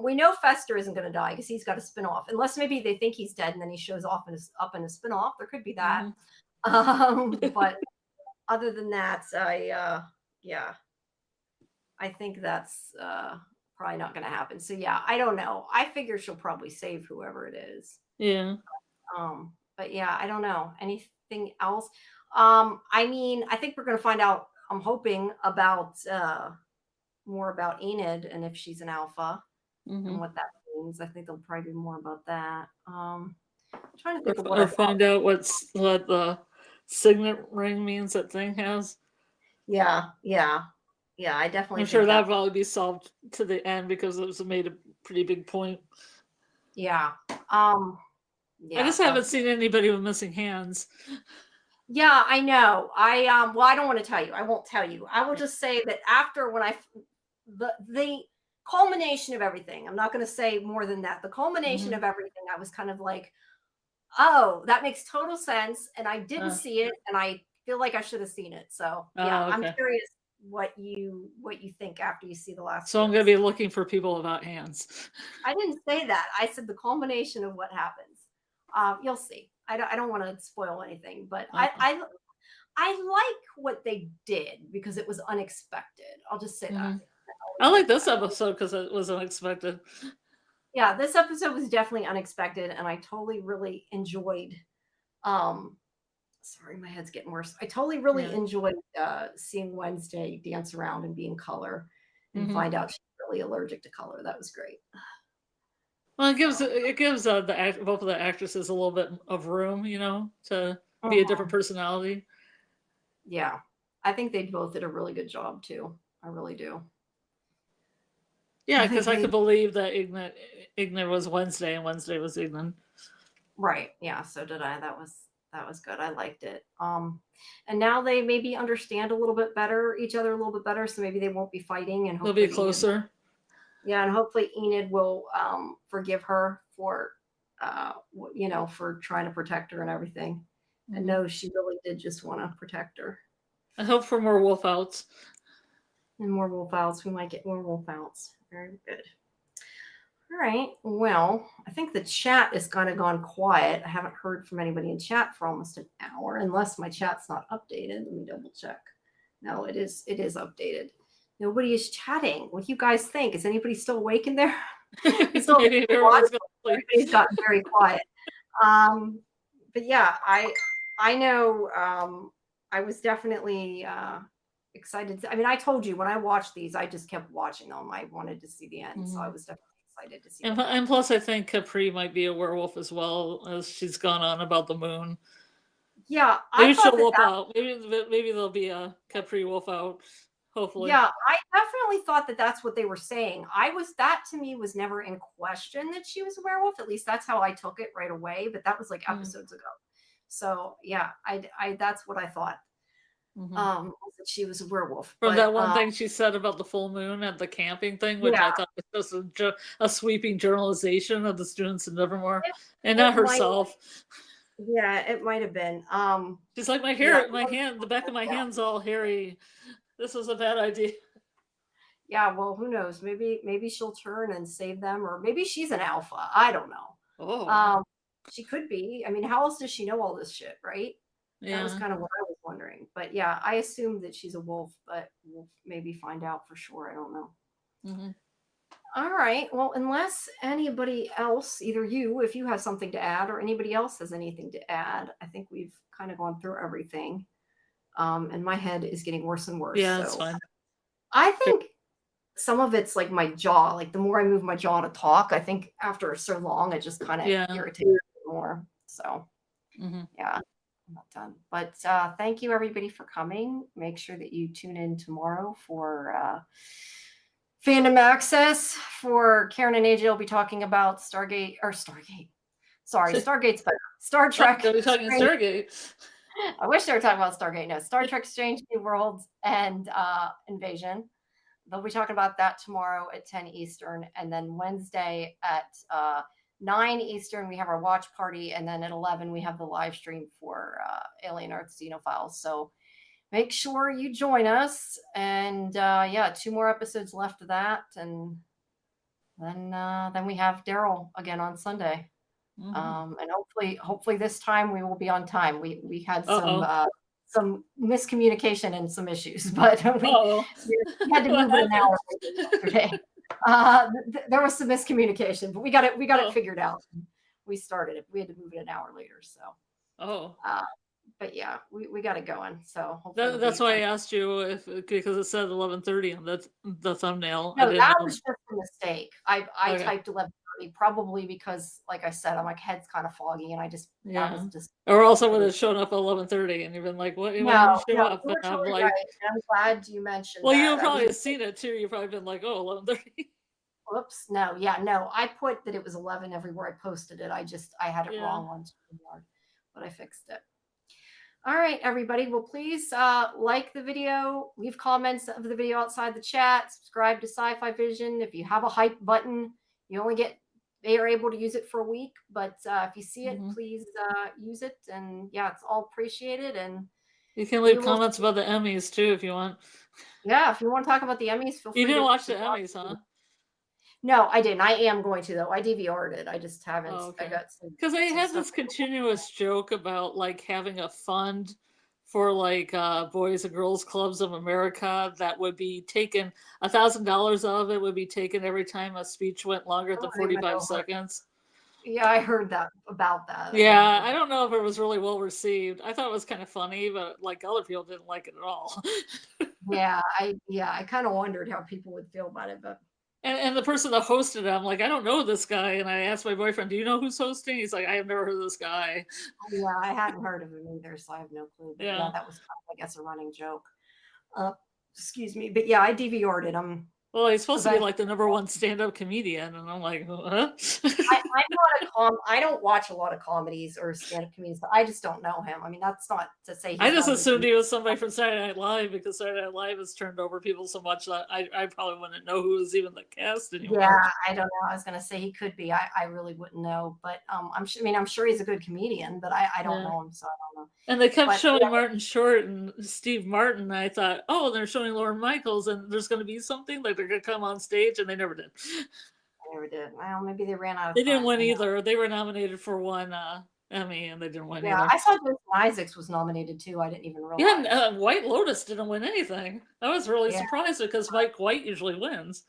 we know Fester isn't going to die because he's got a spin-off, unless maybe they think he's dead and then he shows up in a spin-off. There could be that. But other than that, I think that's probably not going to happen. So yeah, I don't know. I figure she'll probably save whoever it is. Yeah. But yeah, I don't know. Anything else? I mean, I think we're going to find out, I'm hoping, about more about Enid and if she's an alpha and what that means. I think there'll probably be more about that. I'm trying to think of what or find out what the signet ring means that thing has. Yeah, I definitely I'm sure that'll probably be solved to the end because it was made a pretty big point. Yeah. I just haven't seen anybody with missing hands. Yeah, I know. Well, I don't want to tell you. I won't tell you. I will just say that after when the culmination of everything, I'm not going to say more than that. The culmination of everything, I was kind of like, oh, that makes total sense. And I didn't see it. And I feel like I should have seen it. So yeah, I'm curious what you think after you see the last. So I'm going to be looking for people without hands. I didn't say that. I said the culmination of what happens. You'll see. I don't want to spoil anything, but Uh-huh. I like what they did because it was unexpected. I'll just say that. Mm-hmm. I I always like like this that. episode because it was unexpected. Yeah, this episode was definitely unexpected, and I totally really enjoyed. Um, sorry, my head's getting worse. I totally really Yeah. enjoyed seeing Wednesday dance around and be in color, and Mm-hmm. find out she's really allergic to color. That was great. Well, So, it gives both of the actresses a little bit of room, you know, to be a different mhm. personality. Yeah, I think they both did a really good job too. I really do. Yeah, I because think I they could believe that Igna was Wednesday and Wednesday was Ignan. right. Yeah, so did I. That was good. I liked it. And now they maybe understand a little bit better each other a little bit better, so maybe they won't be fighting, and They'll be hopefully Enid closer. yeah, and hopefully Enid will forgive her for for trying to protect her and everything. And Mm-hmm. no, she really did just want to protect her. I hope for more wolf outs. And more wolf outs. We might get more wolf outs. Very good. All right. Well, I think the chat is kind of gone quiet. I haven't heard from anybody in chat for almost an hour, unless my chat's not updated. Let me double check. No, it is. It is updated. Nobody is chatting. What do you guys think? Is anybody still awake in there? You still Maybe watch? everyone's gonna sleep. Everybody's gotten very quiet. But yeah, I know I was definitely excited. I mean, I told you when I watched these, I just kept watching them. I wanted to see the end, so I Mm-hmm. was definitely excited to see what And happened. plus, I think Capri might be a werewolf as well, as she's gone on about the moon. Yeah, I Maybe thought she'll that wolf that out. Maybe there'll be a Capri wolf out. Hopefully. yeah, I definitely thought that that's what they were saying. I was that to me was never in question that she was a werewolf. At least that's how I took it right away. But that was like Mm-hmm. episodes ago. So yeah, I that's what I thought. Mm-hmm. That she was a werewolf. From But that one thing she said about the full moon at the camping thing, which yeah, I thought was just a sweeping generalization of the students in Nevermore, it, and it not might herself. yeah, it might have been. She's like, my Yeah, hair, my hand, the back of my hand's all hairy. This was a bad idea. yeah, well, who knows? Maybe she'll turn and save them, or maybe she's an alpha. I don't know. Oh, Um, she could be. I mean, how else does she know all this shit, right? That was yeah. kind of what I was wondering. But yeah, I assumed that she's a wolf, but we'll maybe find out for sure. I don't know. Mm-hmm. All right. Well, unless anybody else, either you, if you have something to add, or anybody else has anything to add, I think we've kind of gone through everything. And my head is getting worse and worse. Yeah, it's So fine. I think some of it's like my jaw. Like the more I move my jaw to talk, I think after so long, it just kind of Yeah. irritates me more. So Mm-hmm. yeah, I'm not done. But thank you everybody for coming. Make sure that you tune in tomorrow for Fandom Access. For Karen and AJ, will be talking about Stargate. Sorry, Stargate's better. Star Oh, Trek. they'll be talking Strange, Stargate. I wish they were talking about Stargate. No, Star Trek Strange New Worlds and Invasion. They'll be talking about that tomorrow at 10 Eastern. And then Wednesday at 9 Eastern, we have our watch party. And then at 11, we have the live stream for Alien Earth Xenophiles. So make sure you join us. And yeah, 2 more episodes left of that. And then we have Daryl again on Sunday. Mm-hmm. And hopefully this time we will be on time. We had Uh-oh. some miscommunication and some issues, but Uh-oh. we had to What move it an happened? hour yesterday. There was some miscommunication, but we got it Oh. figured out. We started it. We had to move it an hour later. So, Oh. but yeah, we got it going. So hopefully That's why I asked you if because it said 11:30 on the thumbnail. I no, didn't that know. was just a mistake. I Okay. typed 11:30 probably because, like I said, my head's kind of foggy, and that was Yeah. just Or else I would have shown up at 11:30 and you've been like, what? Why no, didn't you show no. up? You And were I'm totally like, right. And I'm glad you mentioned well, you that. I was probably have seen it too. You've probably been like, oh, 11:30. whoops. No, yeah, no. I put that it was 11 everywhere I posted it. I had it Yeah. wrong on StreamYard, but I fixed it. All right, everybody. Well, please like the video, leave comments of the video outside the chat, subscribe to Sci-Fi-Vision. If you have a hype button, they are able to use it for a week. But if you see it, Mm-hmm. please use it. And yeah, it's all appreciated. And You can we leave will, comments about the Emmys too if you want. yeah, if you want to talk about the Emmys, feel You free didn't watch to the talk. Emmys, huh? No, I didn't. I am going to though. I DVR'd it. I just haven't. Oh, I okay. got some Because they had stuff. this continuous joke about like having a fund for like Boys and Girls Clubs of America that would be taken, $1,000 of it would be taken every time a speech went longer I than don't even 45 know. seconds. Yeah, I heard that about that. I Yeah, had heard I that. don't know if it was really well received. I thought it was kind of funny, but like other people didn't like it at all. Yeah, I kind of wondered how people would feel about it, but And the person that hosted it, I'm like, I don't know this guy. And I asked my boyfriend, do you know who's hosting? He's like, I have never heard of this guy. yeah, I hadn't heard of him either, so I have no clue. But yeah, Yeah. that was kind of, I guess, a running joke. Uh, excuse me, but yeah, I DVR'd it. Well, he's supposed to be Eventually, like the #1 stand-up comedian, and I'm like, huh? I don't watch a lot of comedies or stand-up comedians. I just don't know him. I mean, that's not to say I he's just not a good assumed comedian. he was somebody from Saturday Night Live because Saturday Night Live has turned over people so much that I probably wouldn't know who was even the cast anymore. Yeah, I don't know. I was gonna say he could be. I really wouldn't know, but I mean, I'm sure he's a good comedian, but I don't Yeah. know him, so I don't know. And they kept But yeah, showing Martin Short and Steve Martin. And I thought, oh, they're showing Lorne Michaels, and there's going to be something like they're going to come on stage, and they never did. I never did. Well, maybe they ran out of They didn't time. win either. They were nominated for one Emmy, and they didn't win Yeah, either. I saw Jason Isaacs was nominated too. I didn't even Yeah, and, realize. White Lotus didn't win anything. I was really Yeah, surprised because Mike White usually wins.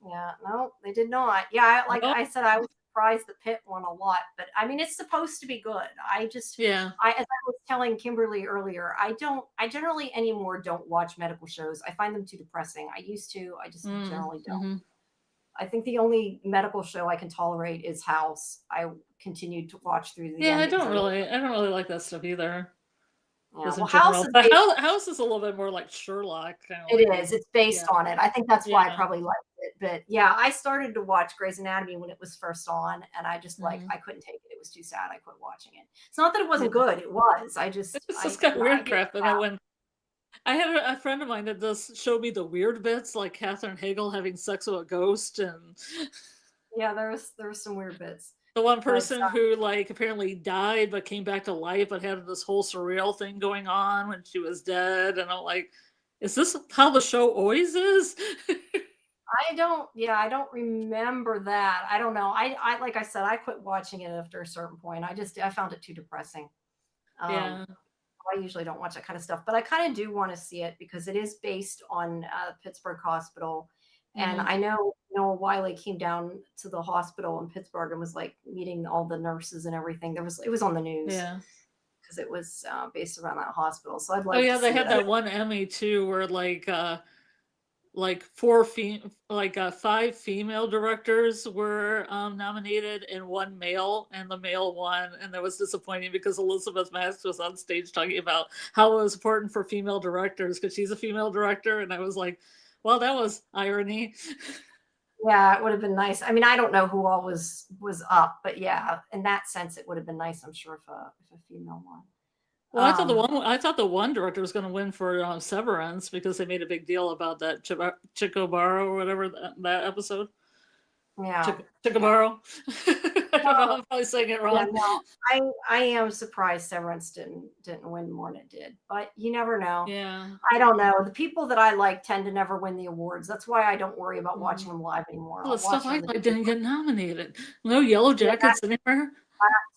yeah, no, they did not. Yeah, like Oh, I said, I was surprised the Pit won a lot, but I mean, it's supposed to be good. yeah. As I was telling Kimberly earlier, I generally anymore don't watch medical shows. I find them too depressing. I used to, I just generally don't. Mm-hmm. I think the only medical show I can tolerate is House. I continued to watch through the Yeah, end because I don't really like that stuff either. yeah, Just in well, House general, is but based, House is a little bit more like Sherlock, kind of it like, is. It's based yeah, on it. I think that's why I yeah. probably liked it. But yeah, I started to watch Grey's Anatomy when it was first on, and I just like Mm-hmm. I couldn't take it. It was too sad. I quit watching it. It's not that it wasn't Yeah. good. It was. It's I just got I weird get crap in it when I had a friend of mine that just showed me the weird bits, like Katherine Hagel having sex with a ghost, and yeah. There was some weird bits, the one but person who like apparently died but came back to life but had this whole surreal thing going on when she was dead, and I'm like, is this how the show always is? I don't. Yeah, I don't remember that. I don't know. I like I said, I quit watching it after a certain point. I found it too depressing. Um, Yeah. I usually don't watch that kind of stuff, but I kind of do want to see it because it is based on Pittsburgh Hospital. And Mm-hmm. I know Noah Wiley came down to the hospital in Pittsburgh and was like meeting all the nurses and everything. It was on the news Yeah. because it was based around that hospital. So I'd Oh like to yeah, they see it. had that one Emmy too, where like five female directors were nominated and one male, and the male won, and that was disappointing because Elizabeth Max was on stage talking about how it was important for female directors because she's a female director, and I was like, well, that was irony. Yeah, it would have been nice. I mean, I don't know who all was up, but yeah, in that sense, it would have been nice. I'm sure if a female one. Well, I thought the one director was going to win for Severance because they made a big deal about that Chicobaro or whatever that episode. Yeah, yeah. Chicobaro. I don't know. I'm probably saying it Yeah, wrong. no, I am surprised Severance didn't win more than it did, but you never know. Yeah. I don't know. The people that I like tend to never win the awards. That's why I don't worry about Mm. watching them live anymore. Well, I'll the stuff watch it I on the like didn't get nominated. No Yellow yeah, that Jackets anywhere.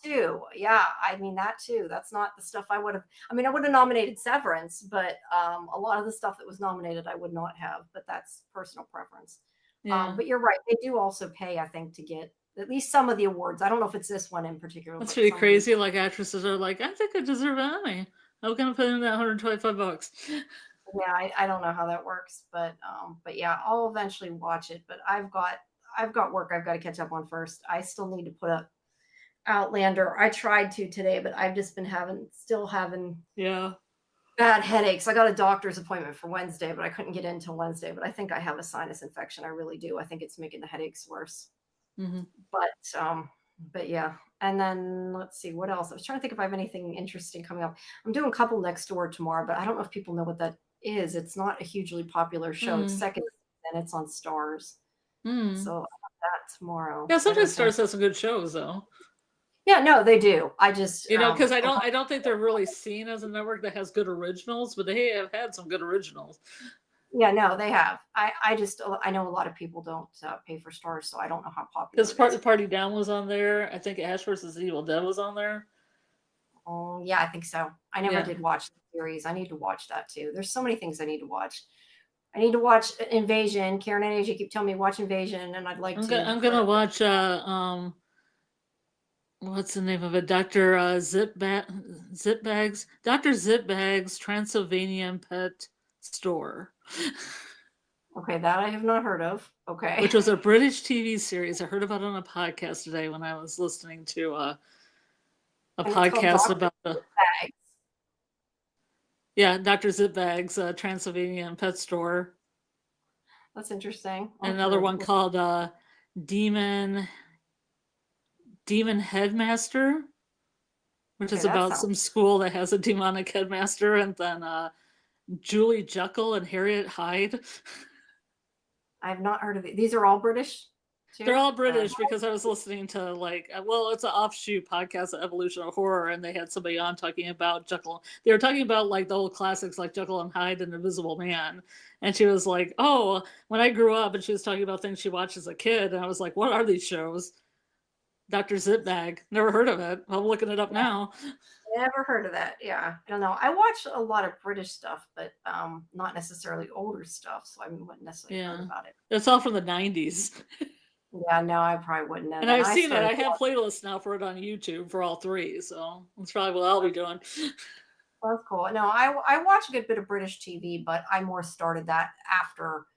too. Yeah, I mean that too. That's not the stuff I would have. I mean, I would have nominated Severance, but a lot of the stuff that was nominated, I would not have. But that's personal preference. Yeah. But you're right. They do also pay, I think, to get at least some of the awards. I don't know if it's this one in particular, That's but pretty some of the crazy. Like actresses are like, I think I deserve an Emmy. How can I put in that $125? yeah, I don't know how that works, but yeah, I'll eventually watch it. But I've got work I've got to catch up on first. I still need to put up Outlander. I tried to today, but I've just been still having Yeah. bad headaches. I got a doctor's appointment for Wednesday, but I couldn't get in till Wednesday. But I think I have a sinus infection. I really do. I think it's making the headaches worse. Mm-hmm. But yeah. And then let's see what else. I was trying to think if I have anything interesting coming up. I'm doing Couple Next Door tomorrow, but I don't know if people know what that is. It's not a hugely popular show. It's second season. It's on Stars. So I have that tomorrow. Yeah, I don't sometimes know. Stars has some good shows though. Yeah, no, they do. I just Because I don't think they're really seen as a network that has good originals, but they have had some good originals. Yeah, no, they have. I know a lot of people don't pay for Stars, so I don't know how popular Because it is. Party Down was on there. I think Ash vs. Evil Dead was on there. Oh, yeah, I think so. I never did watch the series. I need to watch that too. There's so many things I need to watch. I need to watch Invasion. Karen and AJ keep telling me watch Invasion, and I'd like to. I'm gonna watch what's the name of it? Dr. Zipbags. Dr. Zipbags Transylvanian Pet Store. Okay, that I have not heard of. Okay. Which was a British TV series. I heard about it on a podcast today when I was listening to a podcast about the Dr. Zipbags Transylvanian Pet Store. That's interesting. And another one called Demon Headmaster, which is about some school that has a demonic headmaster, and then Julie Jekyll and Harriet Hyde. I have not heard of it. These are all British? They're all British because I was listening to it's an offshoot podcast of Evolution of Horror, and they had somebody on talking about Jekyll. They were talking about like the old classics like Jekyll and Hyde and Invisible Man. And she was like, oh, when I grew up, and she was talking about things she watched as a kid, and I was like, what are these shows? Dr. Zipbag. Never heard of it. I'm looking it up now. Never heard of that. Yeah. I don't know. I watch a lot of British stuff, but not necessarily older stuff, so I wouldn't necessarily heard about it. It's all from the 90s. Yeah, no, I probably wouldn't know. And I've seen it. I have playlists now for it on YouTube for all three, so that's probably what I'll be doing. That's cool. No, I watch a good bit of British TV, but I more started that after,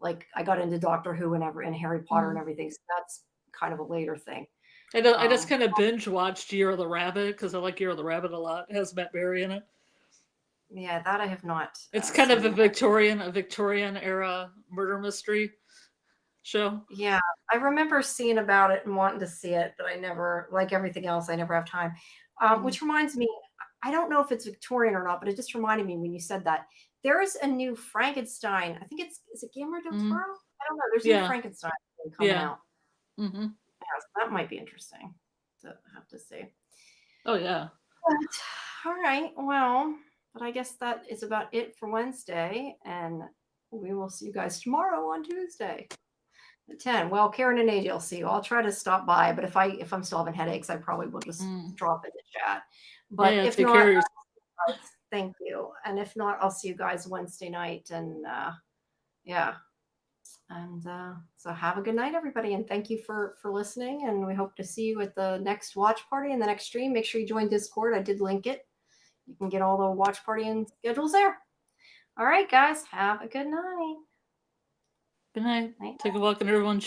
like, I got into Doctor Who and Harry Potter and everything. So that's kind of a later thing. I just kind of binge watched Year of the Rabbit because I like Year of the Rabbit a lot. It has Matt Berry in it. Yeah, that I have not. It's kind of a Victorian era murder mystery show. Yeah, I remember seeing about it and wanting to see it, but I never, like everything else, I never have time. Which reminds me, I don't know if it's Victorian or not, but it just reminded me when you said that. There is a new Frankenstein. I think is it Guillermo del Toro? I don't know. There's a new Frankenstein coming out. Mm-hmm. Yeah, so that might be interesting to have to see. Oh, yeah. But, all right. Well, but I guess that is about it for Wednesday. And we will see you guys tomorrow on Tuesday at 10. Well, Karen and AJ will see you. I'll try to stop by, but if I'm still having headaches, I probably will just drop in the chat. But if not, thank you. And if not, I'll see you guys Wednesday night. And And so have a good night, everybody. And thank you for listening. And we hope to see you at the next watch party and the next stream. Make sure you join Discord. I did link it. You can get all the watch party and schedules there. All right, guys. Have a good night. Good night. Take a walk in everyone's